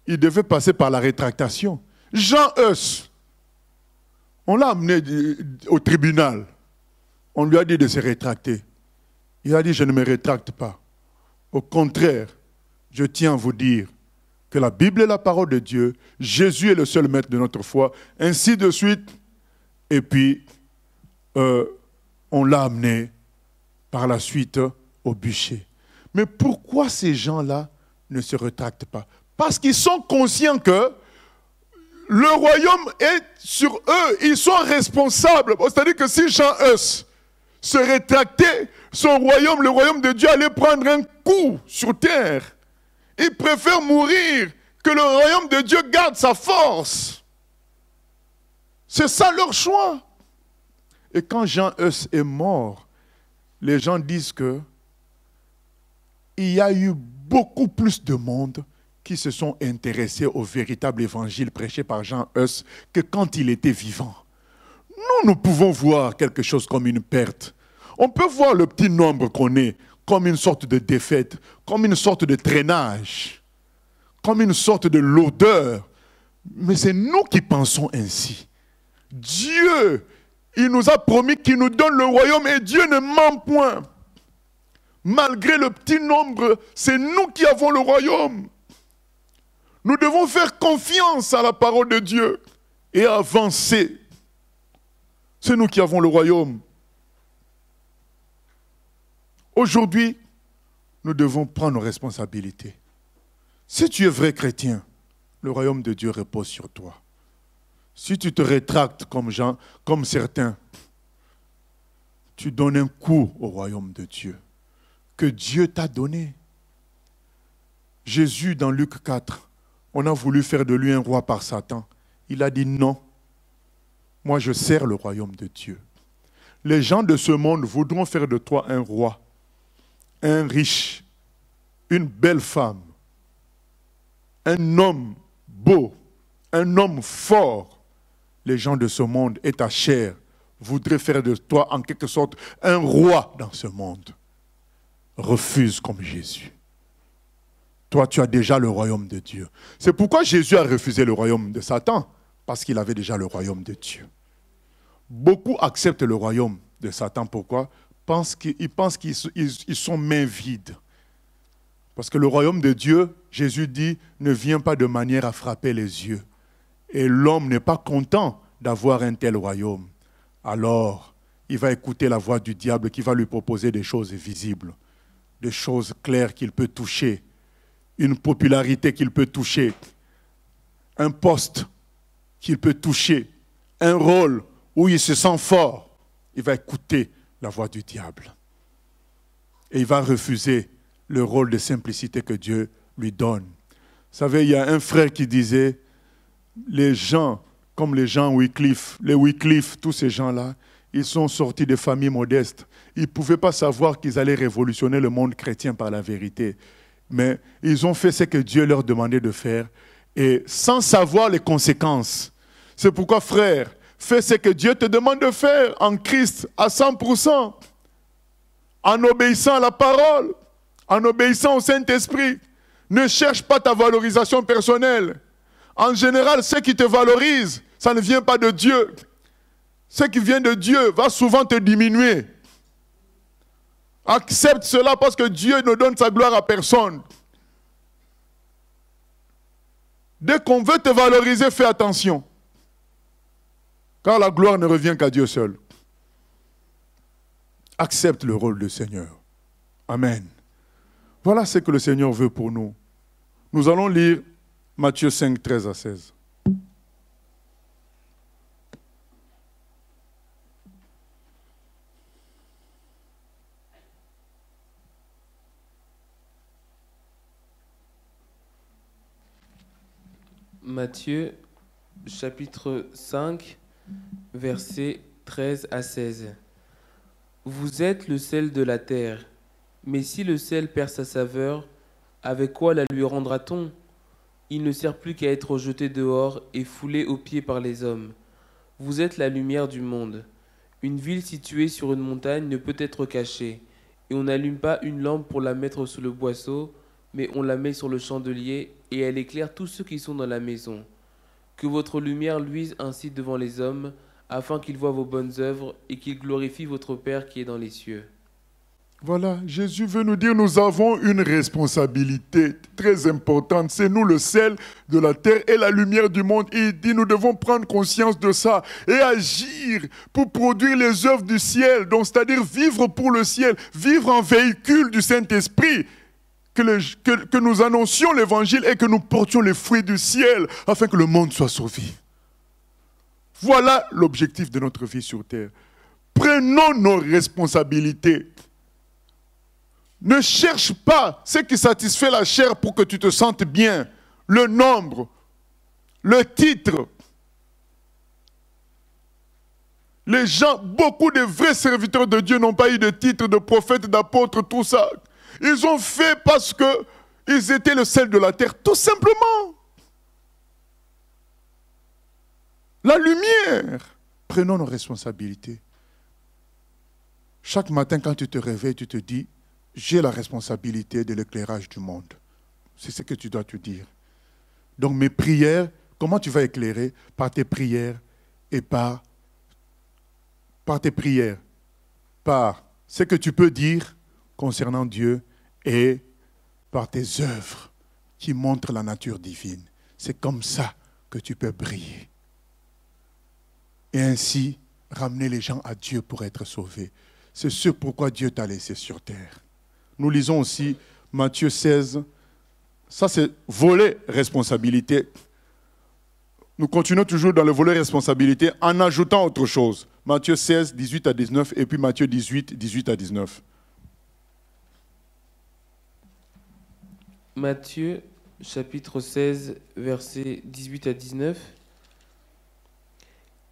il devait passer par la rétractation. Jean Hus, on l'a amené au tribunal. On lui a dit de se rétracter. Il a dit, je ne me rétracte pas. Au contraire, je tiens à vous dire que la Bible est la parole de Dieu, Jésus est le seul maître de notre foi, ainsi de suite. Et puis, on l'a amené par la suite au bûcher. Mais pourquoi ces gens-là ne se rétractent pas? Parce qu'ils sont conscients que le royaume est sur eux, ils sont responsables. C'est-à-dire que si Jean Hus se rétractait, son royaume, le royaume de Dieu, allait prendre un coup sur terre. Ils préfèrent mourir que le royaume de Dieu garde sa force. C'est ça leur choix. Et quand Jean Hus est mort, les gens disent que il y a eu beaucoup plus de monde qui se sont intéressés au véritable évangile prêché par Jean Hus que quand il était vivant. Nous pouvons voir quelque chose comme une perte. On peut voir le petit nombre qu'on est comme une sorte de défaite, comme une sorte de traînage, comme une sorte de lourdeur. Mais c'est nous qui pensons ainsi. Dieu, il nous a promis qu'il nous donne le royaume et Dieu ne ment point. Malgré le petit nombre, c'est nous qui avons le royaume. Nous devons faire confiance à la parole de Dieu et avancer. C'est nous qui avons le royaume. Aujourd'hui, nous devons prendre nos responsabilités. Si tu es vrai chrétien, le royaume de Dieu repose sur toi. Si tu te rétractes comme certains, tu donnes un coup au royaume de Dieu que Dieu t'a donné. Jésus, dans Luc 4, on a voulu faire de lui un roi par Satan. Il a dit non. Moi, je sers le royaume de Dieu. Les gens de ce monde voudront faire de toi un roi, un riche, une belle femme, un homme beau, un homme fort. Les gens de ce monde et ta chair voudraient faire de toi en quelque sorte un roi dans ce monde. Refuse comme Jésus. Toi, tu as déjà le royaume de Dieu. C'est pourquoi Jésus a refusé le royaume de Satan, parce qu'il avait déjà le royaume de Dieu. Beaucoup acceptent le royaume de Satan. Pourquoi? Ils pensent qu'ils sont mains vides. Parce que le royaume de Dieu, Jésus dit, ne vient pas de manière à frapper les yeux. Et l'homme n'est pas content d'avoir un tel royaume. Alors, il va écouter la voix du diable qui va lui proposer des choses visibles, des choses claires qu'il peut toucher, une popularité qu'il peut toucher, un poste qu'il peut toucher, un rôle où il se sent fort. Il va écouter la voix du diable. Et il va refuser le rôle de simplicité que Dieu lui donne. Vous savez, il y a un frère qui disait, les gens, comme les gens Wycliffe, les Wycliffe, tous ces gens-là, ils sont sortis de familles modestes. Ils ne pouvaient pas savoir qu'ils allaient révolutionner le monde chrétien par la vérité. Mais ils ont fait ce que Dieu leur demandait de faire, et sans savoir les conséquences. C'est pourquoi, frère, fais ce que Dieu te demande de faire en Christ à 100%, en obéissant à la parole, en obéissant au Saint-Esprit. Ne cherche pas ta valorisation personnelle. En général, ce qui te valorise, ça ne vient pas de Dieu. Ce qui vient de Dieu va souvent te diminuer. Accepte cela parce que Dieu ne donne sa gloire à personne. Dès qu'on veut te valoriser, fais attention. Car la gloire ne revient qu'à Dieu seul. Accepte le rôle de Seigneur. Amen. Voilà ce que le Seigneur veut pour nous. Nous allons lire Matthieu 5, 13 à 16. Matthieu, chapitre 5, versets 13 à 16. Vous êtes le sel de la terre, mais si le sel perd sa saveur, avec quoi la lui rendra-t-on? Il ne sert plus qu'à être jeté dehors et foulé aux pieds par les hommes. Vous êtes la lumière du monde. Une ville située sur une montagne ne peut être cachée, et on n'allume pas une lampe pour la mettre sous le boisseau, mais on la met sur le chandelier, et elle éclaire tous ceux qui sont dans la maison. Que votre lumière luise ainsi devant les hommes, afin qu'ils voient vos bonnes œuvres et qu'ils glorifient votre Père qui est dans les cieux. Voilà, Jésus veut nous dire, nous avons une responsabilité très importante. C'est nous le sel de la terre et la lumière du monde. Et il dit, nous devons prendre conscience de ça et agir pour produire les œuvres du ciel. Donc, c'est-à-dire vivre pour le ciel, vivre en véhicule du Saint-Esprit. Que nous annoncions l'évangile et que nous portions les fruits du ciel afin que le monde soit sauvé. Voilà l'objectif de notre vie sur terre. Prenons nos responsabilités. Ne cherche pas ce qui satisfait la chair pour que tu te sentes bien. Le nombre, le titre. Les gens, beaucoup de vrais serviteurs de Dieu n'ont pas eu de titre de prophète, d'apôtre, tout ça. Ils ont fait parce qu'ils étaient le sel de la terre, tout simplement. La lumière. Prenons nos responsabilités. Chaque matin, quand tu te réveilles, tu te dis, j'ai la responsabilité de l'éclairage du monde. C'est ce que tu dois te dire. Donc mes prières, comment tu vas éclairer? Par tes prières et par tes prières, par ce que tu peux dire concernant Dieu et par tes œuvres qui montrent la nature divine. C'est comme ça que tu peux briller. Et ainsi ramener les gens à Dieu pour être sauvés. C'est ce pourquoi Dieu t'a laissé sur terre. Nous lisons aussi Matthieu 16. Ça, c'est volet responsabilité. Nous continuons toujours dans le volet responsabilité en ajoutant autre chose. Matthieu 16, 18 à 19 et puis Matthieu 18, 18 à 19. Matthieu, chapitre 16, versets 18 à 19.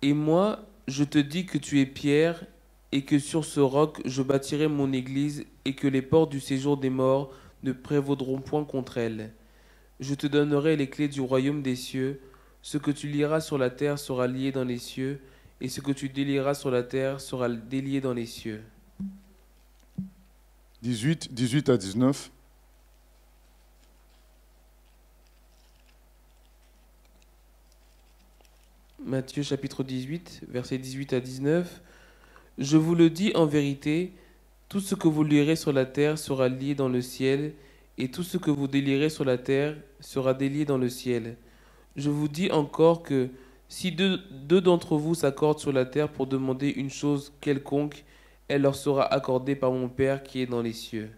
Et moi, je te dis que tu es Pierre, et que sur ce roc je bâtirai mon église, et que les portes du séjour des morts ne prévaudront point contre elle. Je te donnerai les clés du royaume des cieux. Ce que tu lieras sur la terre sera lié dans les cieux, et ce que tu délieras sur la terre sera délié dans les cieux. 18, 18 à 19. Matthieu chapitre 18, versets 18 à 19. Je vous le dis en vérité, tout ce que vous lierez sur la terre sera lié dans le ciel, et tout ce que vous délierez sur la terre sera délié dans le ciel. Je vous dis encore que si deux d'entre vous s'accordent sur la terre pour demander une chose quelconque, elle leur sera accordée par mon Père qui est dans les cieux.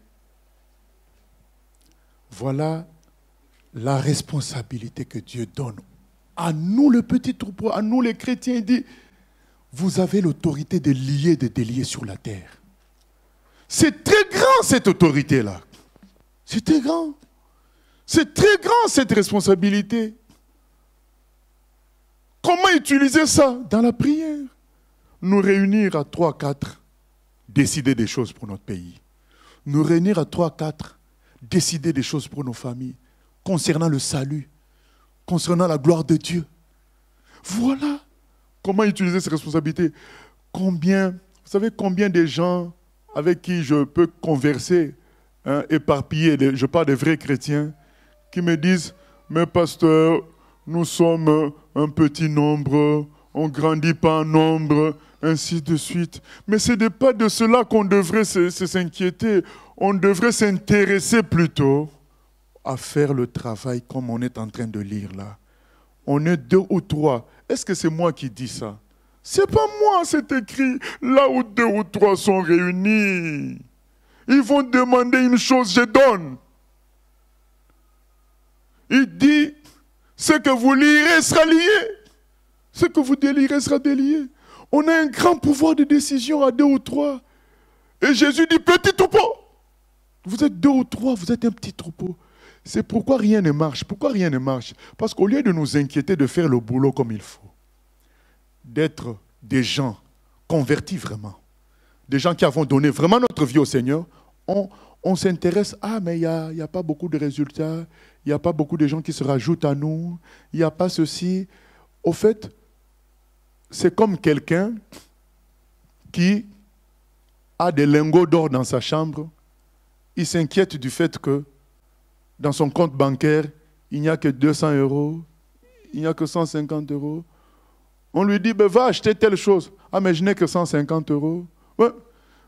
Voilà la responsabilité que Dieu donne à nous, le petit troupeau, à nous les chrétiens. Il dit, vous avez l'autorité de lier, de délier sur la terre. C'est très grand cette autorité-là. C'est très grand. C'est très grand cette responsabilité. Comment utiliser ça? Dans la prière. Nous réunir à 3, 4, décider des choses pour notre pays. Nous réunir à 3, 4, décider des choses pour nos familles, concernant le salut, concernant la gloire de Dieu. Voilà comment utiliser ces responsabilités. Vous savez combien de gens avec qui je peux converser, éparpillés, je parle des vrais chrétiens, qui me disent, mais pasteur, nous sommes un petit nombre, on ne grandit pas en nombre, ainsi de suite. Mais ce n'est pas de cela qu'on devrait s'inquiéter. On devrait s'intéresser plutôt à faire le travail comme on est en train de lire là. On est 2 ou 3. Est-ce que c'est moi qui dis ça? C'est pas moi, c'est écrit. Là où 2 ou 3 sont réunis, ils vont demander une chose, je donne. Il dit, ce que vous lirez sera lié. Ce que vous délirez sera délié. On a un grand pouvoir de décision à 2 ou 3. Et Jésus dit, petit troupeau. Vous êtes 2 ou 3, vous êtes un petit troupeau. C'est pourquoi rien ne marche. Pourquoi rien ne marche? Parce qu'au lieu de nous inquiéter de faire le boulot comme il faut, d'être des gens convertis vraiment, des gens qui avons donné vraiment notre vie au Seigneur, on s'intéresse, ah mais il n'y a pas beaucoup de résultats, il n'y a pas beaucoup de gens qui se rajoutent à nous, il n'y a pas ceci. Au fait, c'est comme quelqu'un qui a des lingots d'or dans sa chambre, il s'inquiète du fait que dans son compte bancaire, il n'y a que 200 €, il n'y a que 150 €. On lui dit, ben, va acheter telle chose. Ah, mais je n'ai que 150 €. Ouais.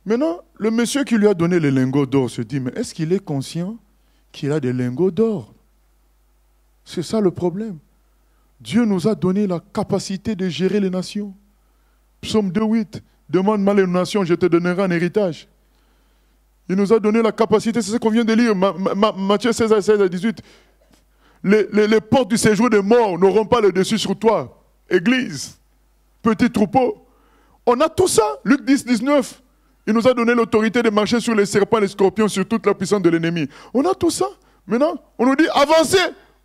Maintenant, le monsieur qui lui a donné les lingots d'or se dit, mais est-ce qu'il est conscient qu'il a des lingots d'or? C'est ça le problème. Dieu nous a donné la capacité de gérer les nations. Psaume 2:8, demande-moi les nations, je te donnerai un héritage. Il nous a donné la capacité, c'est ce qu'on vient de lire, Matthieu 16:16-18. Les portes du séjour des morts n'auront pas le dessus sur toi. Église, petit troupeau. On a tout ça. Luc 10:19. Il nous a donné l'autorité de marcher sur les serpents, les scorpions, sur toute la puissance de l'ennemi. On a tout ça. Maintenant, on nous dit avancez.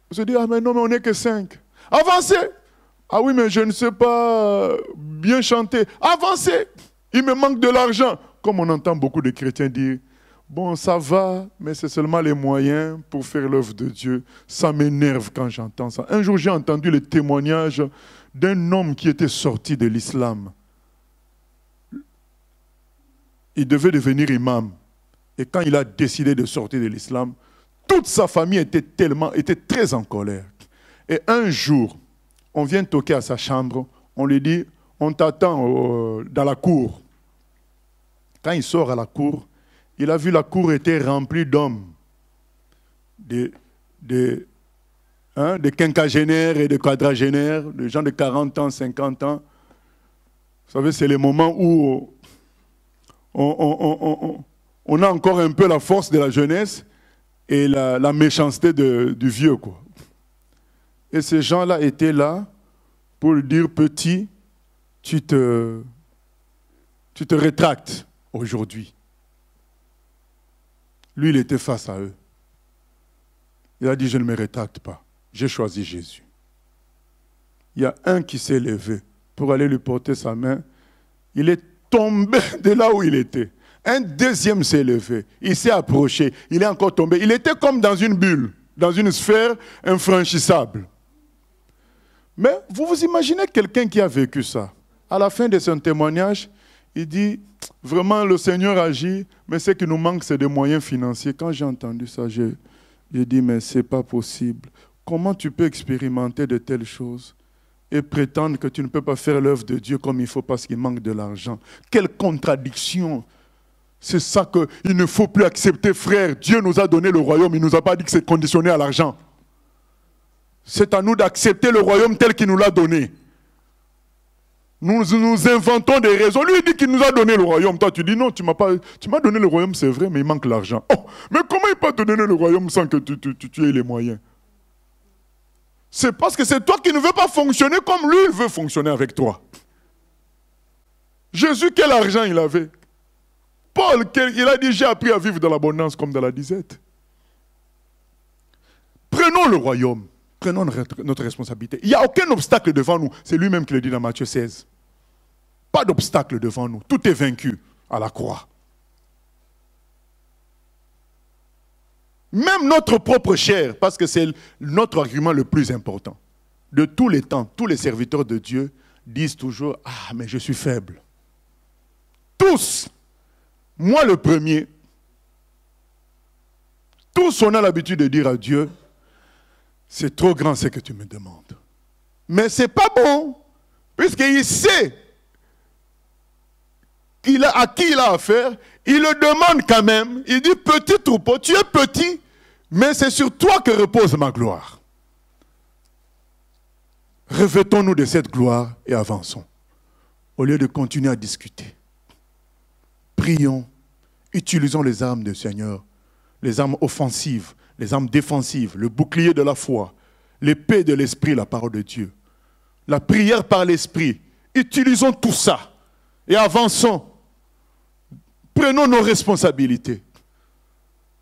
On se dit, ah mais non, mais on n'est que 5. Avancez. Ah oui, mais je ne sais pas bien chanter. Avancez. Il me manque de l'argent. Comme on entend beaucoup de chrétiens dire, bon, ça va, mais c'est seulement les moyens pour faire l'œuvre de Dieu. Ça m'énerve quand j'entends ça. Un jour, j'ai entendu le témoignage d'un homme qui était sorti de l'islam. Il devait devenir imam. Et quand il a décidé de sortir de l'islam, toute sa famille était très en colère. Et un jour, on vient toquer à sa chambre, on lui dit, on t'attend dans la cour. Quand il sort à la cour, il a vu la cour était remplie d'hommes, des quinquagénaires et des quadragénaires, des gens de 40 ans, 50 ans. Vous savez, c'est les moments où on a encore un peu la force de la jeunesse et la méchanceté du vieux, quoi. Et ces gens-là étaient là pour lui dire, petit, tu te rétractes aujourd'hui. Lui, il était face à eux. Il a dit, je ne me rétracte pas. J'ai choisi Jésus. Il y a un qui s'est levé pour aller lui porter sa main. Il est tombé de là où il était. Un deuxième s'est levé. Il s'est approché. Il est encore tombé. Il était comme dans une bulle, dans une sphère infranchissable. Mais vous vous imaginez quelqu'un qui a vécu ça. À la fin de son témoignage, il dit, vraiment le Seigneur agit, mais ce qui nous manque, c'est des moyens financiers. Quand j'ai entendu ça, j'ai dit, mais ce n'est pas possible. Comment tu peux expérimenter de telles choses et prétendre que tu ne peux pas faire l'œuvre de Dieu comme il faut parce qu'il manque de l'argent? Quelle contradiction! C'est ça qu'il ne faut plus accepter, frère. Dieu nous a donné le royaume, il ne nous a pas dit que c'est conditionné à l'argent. C'est à nous d'accepter le royaume tel qu'il nous l'a donné. Nous inventons des raisons. Lui, il dit qu'il nous a donné le royaume. Toi, tu dis non, tu m'as donné le royaume, c'est vrai, mais il manque l'argent. Oh, mais comment il peut te donner le royaume sans que tu aies les moyens? C'est parce que c'est toi qui ne veux pas fonctionner comme lui, il veut fonctionner avec toi. Jésus, quel argent il avait? Paul, il a dit, j'ai appris à vivre dans l'abondance comme dans la disette. Prenons le royaume. Prenons notre responsabilité. Il n'y a aucun obstacle devant nous. C'est lui-même qui le dit dans Matthieu 16. Pas d'obstacle devant nous. Tout est vaincu à la croix. Même notre propre chair, parce que c'est notre argument le plus important. De tous les temps, tous les serviteurs de Dieu disent toujours, « Ah, mais je suis faible. » Tous. Moi le premier. Tous on a l'habitude de dire à Dieu, c'est trop grand ce que tu me demandes. Mais ce n'est pas bon, puisqu'il sait à qui il a affaire. Il le demande quand même. Il dit, petit troupeau, tu es petit, mais c'est sur toi que repose ma gloire. Revêtons-nous de cette gloire et avançons. Au lieu de continuer à discuter, prions, utilisons les armes du Seigneur, les armes offensives, les armes défensives, le bouclier de la foi, l'épée de l'esprit, la parole de Dieu, la prière par l'esprit. Utilisons tout ça et avançons. Prenons nos responsabilités.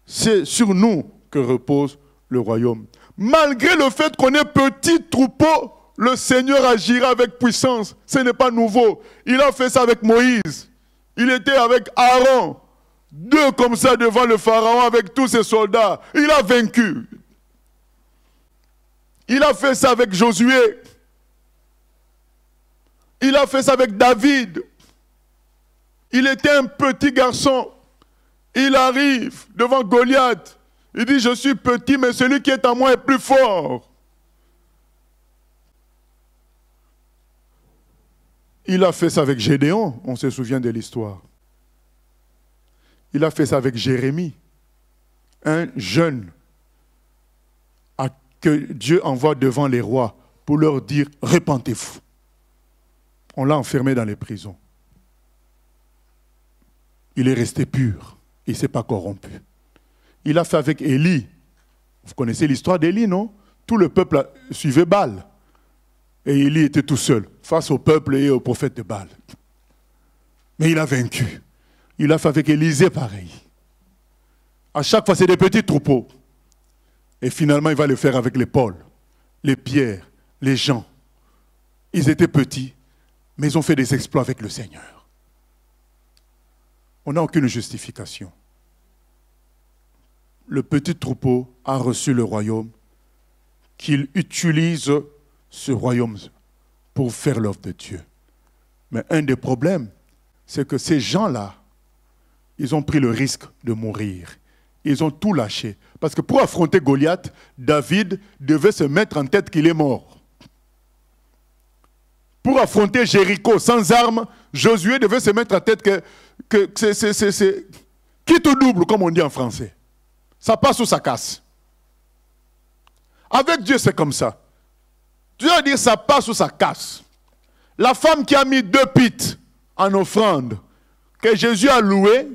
C'est sur nous que repose le royaume. Malgré le fait qu'on est petit troupeau, le Seigneur agira avec puissance. Ce n'est pas nouveau. Il a fait ça avec Moïse. Il était avec Aaron. Deux comme ça devant le Pharaon avec tous ses soldats. Il a vaincu. Il a fait ça avec Josué. Il a fait ça avec David. Il était un petit garçon. Il arrive devant Goliath. Il dit, je suis petit, mais celui qui est en moi est plus fort. Il a fait ça avec Gédéon, on se souvient de l'histoire. Il a fait ça avec Jérémie, un jeune que Dieu envoie devant les rois pour leur dire, repentez-vous. On l'a enfermé dans les prisons. Il est resté pur, il ne s'est pas corrompu. Il a fait avec Élie. Vous connaissez l'histoire d'Élie, non? Tout le peuple suivait Baal. Et Élie était tout seul, face au peuple et au prophète de Baal. Mais il a vaincu. Il a fait avec Élisée pareil. À chaque fois, c'est des petits troupeaux. Et finalement, il va le faire avec les Paul, les Pierre, les Jean. Ils étaient petits, mais ils ont fait des exploits avec le Seigneur. On n'a aucune justification. Le petit troupeau a reçu le royaume, qu'il utilise ce royaume pour faire l'œuvre de Dieu. Mais un des problèmes, c'est que ces gens-là, ils ont pris le risque de mourir. Ils ont tout lâché. Parce que pour affronter Goliath, David devait se mettre en tête qu'il est mort. Pour affronter Jéricho sans armes, Josué devait se mettre en tête que c'est quitte ou double, comme on dit en français. Ça passe ou ça casse. Avec Dieu, c'est comme ça. Tu vas dire ça passe ou ça casse. La femme qui a mis 2 pites en offrande, que Jésus a loué,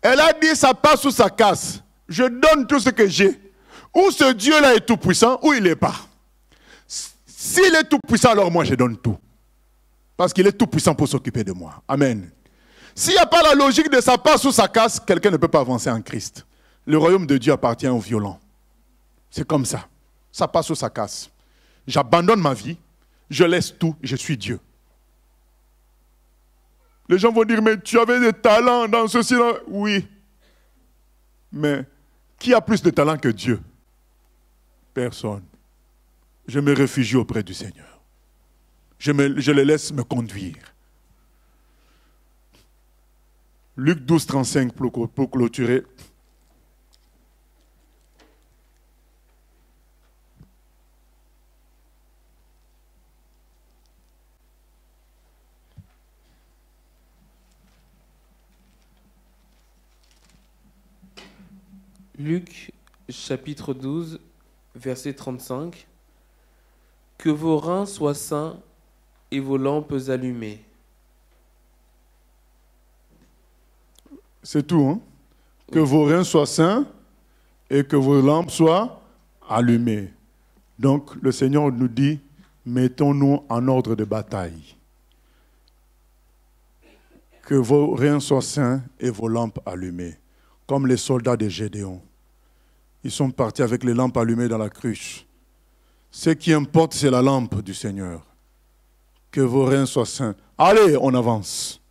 elle a dit ça passe ou ça casse. Je donne tout ce que j'ai. Ou ce Dieu-là est tout puissant, ou il n'est pas. S'il est tout puissant, alors moi je donne tout. Parce qu'il est tout puissant pour s'occuper de moi. Amen. S'il n'y a pas la logique de ça passe ou ça casse, quelqu'un ne peut pas avancer en Christ. Le royaume de Dieu appartient aux violents. C'est comme ça. Ça passe ou ça casse. J'abandonne ma vie, je laisse tout, je suis Dieu. Les gens vont dire, mais tu avais des talents dans ceci. Là. Oui. Mais qui a plus de talent que Dieu? Personne. Je me réfugie auprès du Seigneur. Je le laisse me conduire. Luc 12, 35 pour clôturer. Luc, chapitre 12, verset 35. Que vos reins soient sains et vos lampes allumées. C'est tout, hein? Que vos reins soient sains et que vos lampes soient allumées. Donc, le Seigneur nous dit, mettons-nous en ordre de bataille. Que vos reins soient sains et vos lampes allumées. Comme les soldats de Gédéon. Ils sont partis avec les lampes allumées dans la cruche. Ce qui importe, c'est la lampe du Seigneur. Que vos reins soient sains. Allez, on avance.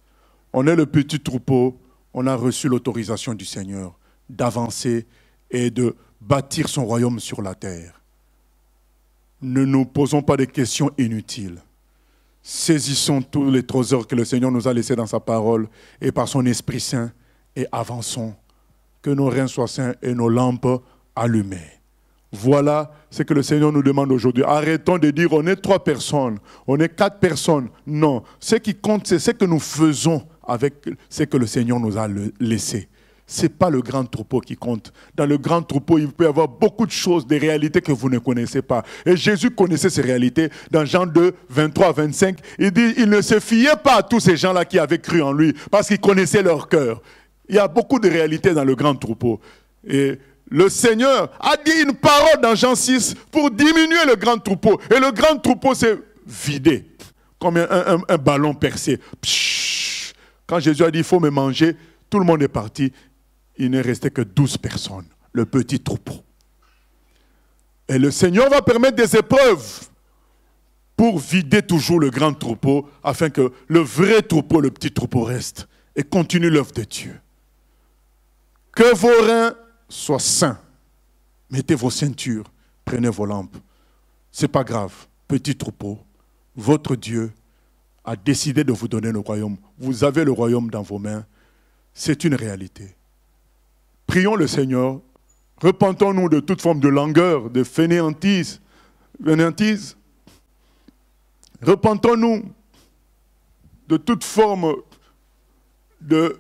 On est le petit troupeau. On a reçu l'autorisation du Seigneur d'avancer et de bâtir son royaume sur la terre. Ne nous posons pas de questions inutiles. Saisissons tous les trésors que le Seigneur nous a laissés dans sa parole et par son Esprit Saint et avançons. Que nos reins soient sains et nos lampes allumées. Voilà ce que le Seigneur nous demande aujourd'hui. Arrêtons de dire on est 3 personnes, on est 4 personnes. Non, ce qui compte, c'est ce que nous faisons avec ce que le Seigneur nous a laissé. Ce n'est pas le grand troupeau qui compte. Dans le grand troupeau, il peut y avoir beaucoup de choses, des réalités que vous ne connaissez pas. Et Jésus connaissait ces réalités. Dans Jean 2, 23 à 25, il dit, il ne se fiait pas à tous ces gens-là qui avaient cru en lui, parce qu'il connaissait leur cœur. Il y a beaucoup de réalités dans le grand troupeau. Et le Seigneur a dit une parole dans Jean 6 pour diminuer le grand troupeau. Et le grand troupeau s'est vidé, comme un ballon percé. Pshhh. Quand Jésus a dit, il faut me manger, tout le monde est parti. Il ne restait que 12 personnes, le petit troupeau. Et le Seigneur va permettre des épreuves pour vider toujours le grand troupeau, afin que le vrai troupeau, le petit troupeau reste et continue l'œuvre de Dieu. Que vos reins soient sains. Mettez vos ceintures, prenez vos lampes. Ce n'est pas grave, petit troupeau. Votre Dieu a décidé de vous donner le royaume. Vous avez le royaume dans vos mains. C'est une réalité. Prions le Seigneur, repentons-nous de toute forme de langueur, de fainéantise. Repentons-nous de toute forme de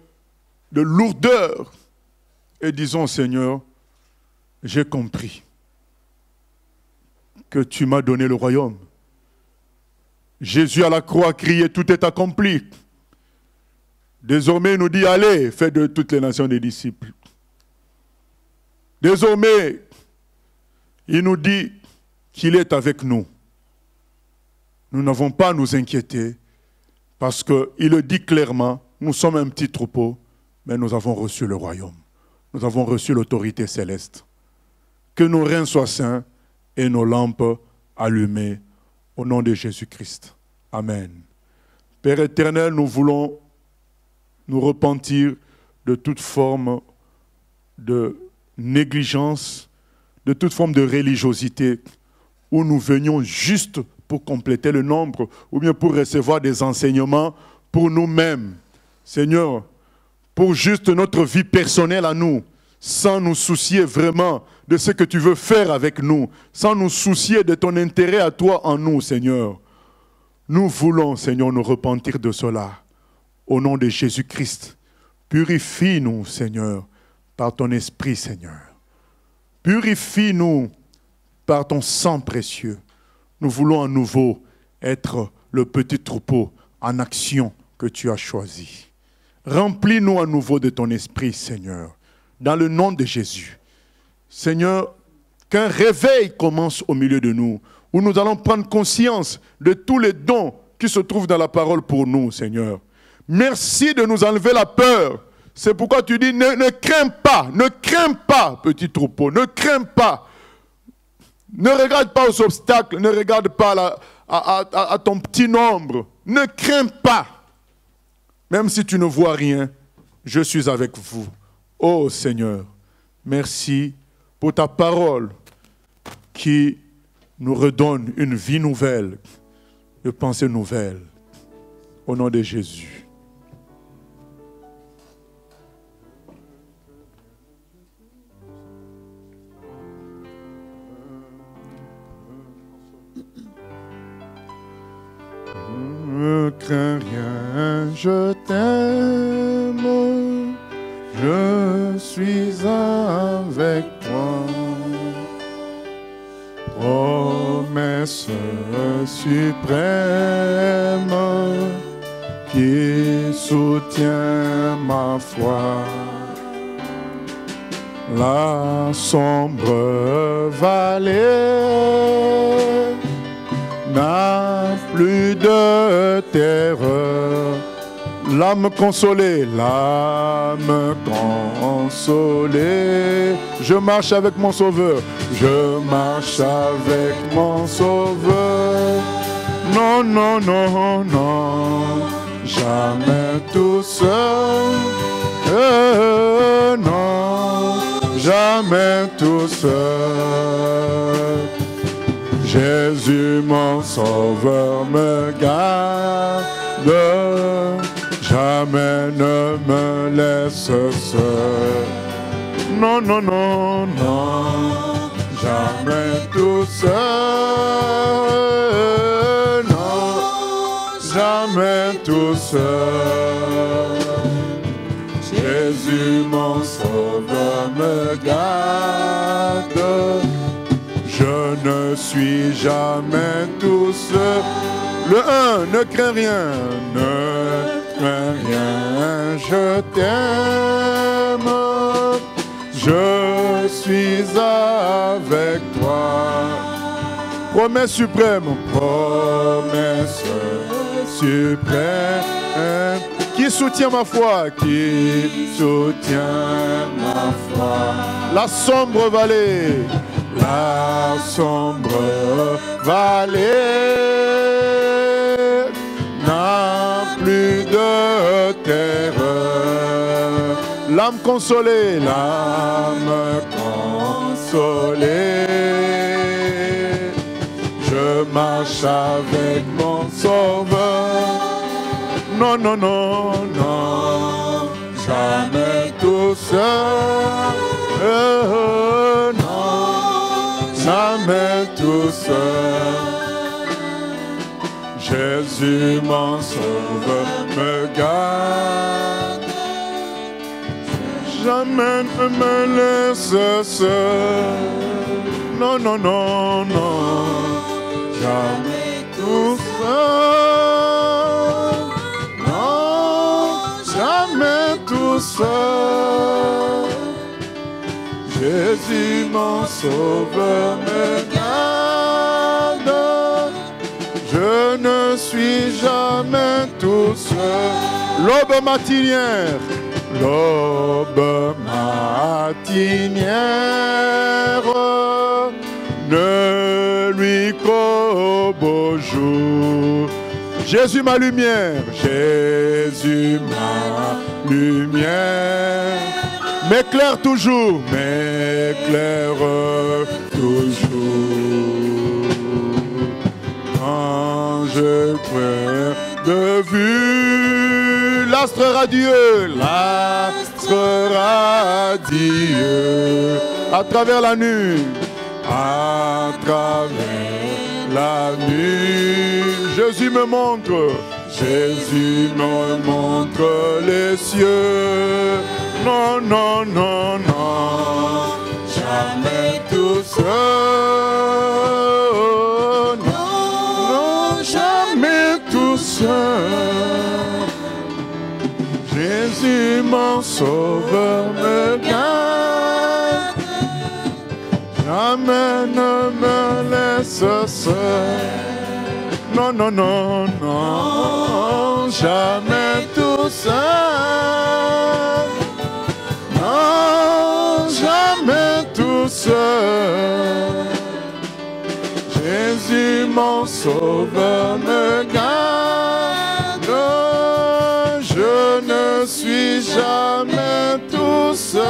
lourdeur et disons, Seigneur, j'ai compris que tu m'as donné le royaume. Jésus à la croix criait, tout est accompli. Désormais, il nous dit, allez, faites de toutes les nations des disciples. Désormais, il nous dit qu'il est avec nous. Nous n'avons pas à nous inquiéter parce qu'il le dit clairement, nous sommes un petit troupeau, mais nous avons reçu le royaume. Nous avons reçu l'autorité céleste. Que nos reins soient saints et nos lampes allumées au nom de Jésus-Christ. Amen. Père éternel, nous voulons nous repentir de toute forme de négligence, de toute forme de religiosité, où nous venions juste pour compléter le nombre, ou bien pour recevoir des enseignements pour nous-mêmes. Seigneur, pour juste notre vie personnelle à nous, sans nous soucier vraiment de ce que tu veux faire avec nous, sans nous soucier de ton intérêt à toi en nous, Seigneur. Nous voulons, Seigneur, nous repentir de cela. Au nom de Jésus-Christ, purifie-nous, Seigneur, par ton esprit, Seigneur. Purifie-nous par ton sang précieux. Nous voulons à nouveau être le petit troupeau en action que tu as choisi. Remplis-nous à nouveau de ton esprit, Seigneur, dans le nom de Jésus. Seigneur, qu'un réveil commence au milieu de nous, où nous allons prendre conscience de tous les dons qui se trouvent dans la parole pour nous, Seigneur. Merci de nous enlever la peur. C'est pourquoi tu dis, ne crains pas, petit troupeau, ne crains pas. Ne regarde pas aux obstacles, ne regarde pas à ton petit nombre. Ne crains pas. Même si tu ne vois rien, je suis avec vous. Oh Seigneur, merci pour ta parole qui nous redonne une vie nouvelle, une pensée nouvelle. Au nom de Jésus. Ne crains rien, je t'aime, je suis avec toi. Promesse suprême qui soutient ma foi. La sombre vallée n'a plus de terreur. L'âme consolée, je marche avec mon Sauveur, je marche avec mon Sauveur. Non, non, non, non, jamais tout seul. Non, jamais tout seul. Jésus mon Sauveur me garde, jamais ne me laisse seul. Non, non, non, non, jamais tout seul, non, jamais tout seul. Jésus mon sauveur me garde, je ne suis jamais tout seul. Le 1, ne crains rien, ne crains rien, je t'aime, je suis avec toi. Promesse suprême, promesse suprême, qui soutient ma foi, qui soutient ma foi. La sombre vallée n'a plus de terreur. L'âme consolée, je marche avec mon sauveur. Non, non, non, non, jamais tout seul. Non, jamais tout seul. Jésus mon sauveur me garde, jamais ne me laisse seul. Non, non, non, non, jamais tout seul. Non, jamais tout seul. Jésus mon sauveur me garde, je ne suis jamais tout seul. L'aube matinière, l'aube matinière ne lui qu'au beau jour. Jésus ma lumière, Jésus ma lumière, m'éclaire toujours, m'éclaire toujours. Quand je perds de vue l'astre radieux, à travers la nuit, à travers la nuit, Jésus me montre les cieux. Non, non, non, non, jamais tout seul. Non, non, jamais tout seul. Jésus mon sauveur me garde, jamais ne me laisse seul. Non, non, non, non, jamais tout seul. Non, jamais tout seul. Jésus mon sauveur me garde, je ne suis jamais tout seul.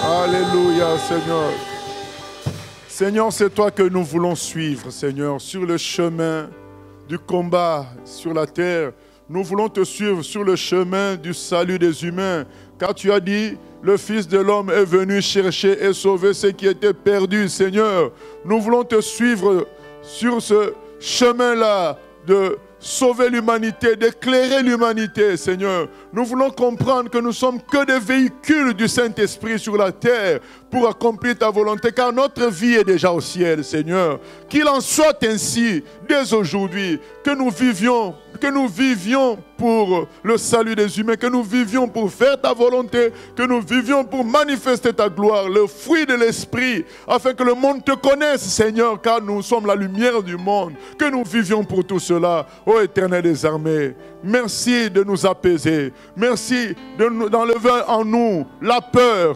Alléluia, Seigneur. Seigneur, c'est toi que nous voulons suivre, Seigneur, sur le chemin du combat sur la terre. Nous voulons te suivre sur le chemin du salut des humains. Car tu as dit, le Fils de l'homme est venu chercher et sauver ceux qui étaient perdus, Seigneur. Nous voulons te suivre sur ce chemin-là de sauver l'humanité, d'éclairer l'humanité, Seigneur. Nous voulons comprendre que nous ne sommes que des véhicules du Saint-Esprit sur la terre pour accomplir ta volonté, car notre vie est déjà au ciel, Seigneur. Qu'il en soit ainsi dès aujourd'hui, que nous vivions pour le salut des humains, que nous vivions pour faire ta volonté, que nous vivions pour manifester ta gloire, le fruit de l'Esprit, afin que le monde te connaisse, Seigneur, car nous sommes la lumière du monde, que nous vivions pour tout cela. Ô Éternel des armées, merci de nous apaiser, merci d'enlever en nous la peur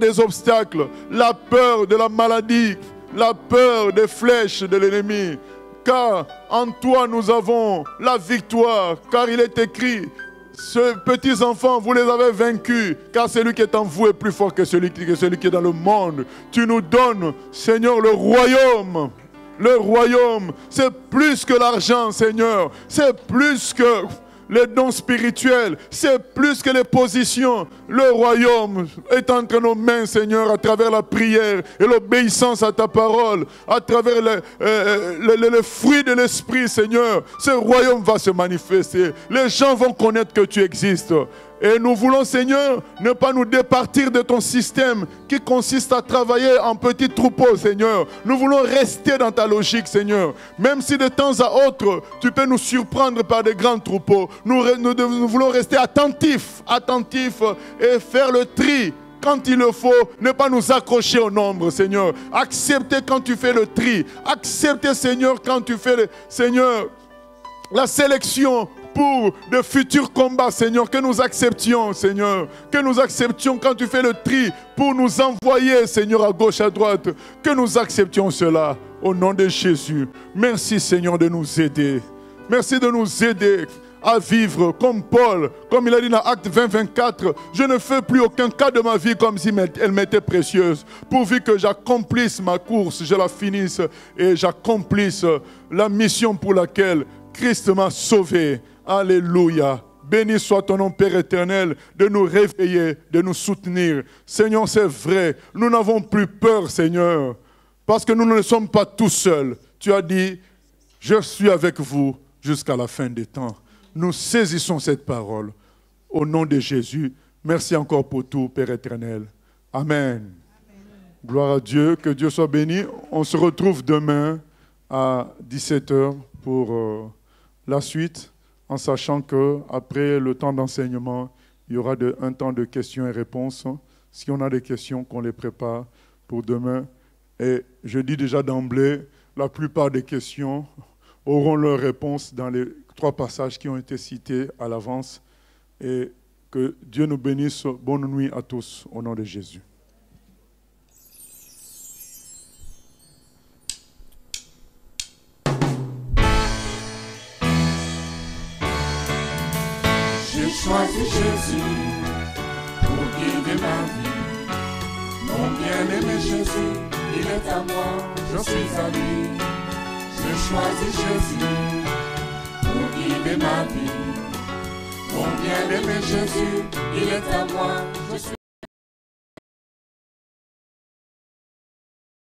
des obstacles, la peur de la maladie, la peur des flèches de l'ennemi. Car en toi nous avons la victoire, car il est écrit, ces petits enfants, vous les avez vaincus, car celui qui est en vous est plus fort que celui qui est dans le monde. Tu nous donnes, Seigneur, le royaume. Le royaume, c'est plus que l'argent, Seigneur. C'est plus que les dons spirituels, c'est plus que les positions. Le royaume est entre nos mains, Seigneur, à travers la prière et l'obéissance à ta parole, à travers le fruit de l'Esprit, Seigneur. Ce royaume va se manifester. Les gens vont connaître que tu existes. Et nous voulons, Seigneur, ne pas nous départir de ton système qui consiste à travailler en petits troupeaux, Seigneur. Nous voulons rester dans ta logique, Seigneur. Même si de temps à autre, tu peux nous surprendre par des grands troupeaux. Nous voulons rester attentifs et faire le tri. Quand il le faut, ne pas nous accrocher au nombre, Seigneur. Accepter quand tu fais le tri. Accepter, Seigneur, quand tu fais, Seigneur, la sélection pour de futurs combats, Seigneur, que nous acceptions, Seigneur, que nous acceptions quand tu fais le tri pour nous envoyer, Seigneur, à gauche, à droite, que nous acceptions cela au nom de Jésus. Merci, Seigneur, de nous aider. Merci de nous aider à vivre comme Paul, comme il a dit dans Acte 20, 24, je ne fais plus aucun cas de ma vie comme si elle m'était précieuse, pourvu que j'accomplisse ma course, je la finisse et j'accomplisse la mission pour laquelle Christ m'a sauvé. Alléluia. Béni soit ton nom, Père éternel, de nous réveiller, de nous soutenir. Seigneur, c'est vrai, nous n'avons plus peur, Seigneur, parce que nous ne sommes pas tout seuls. Tu as dit, je suis avec vous jusqu'à la fin des temps. Nous saisissons cette parole. Au nom de Jésus, merci encore pour tout, Père éternel. Amen. Gloire à Dieu, que Dieu soit béni. On se retrouve demain à 17h pour la suite, en sachant qu'après le temps d'enseignement, il y aura un temps de questions et réponses. Si on a des questions, qu'on les prépare pour demain. Et je dis déjà d'emblée, la plupart des questions auront leur réponse dans les 3 passages qui ont été cités à l'avance. Et que Dieu nous bénisse. Bonne nuit à tous, au nom de Jésus. J'ai choisi Jésus pour guider ma vie. Mon bien-aimé Jésus, il est à moi, je suis à lui. J'ai choisi Jésus pour guider ma vie. Mon bien-aimé Jésus, il est à moi, je suis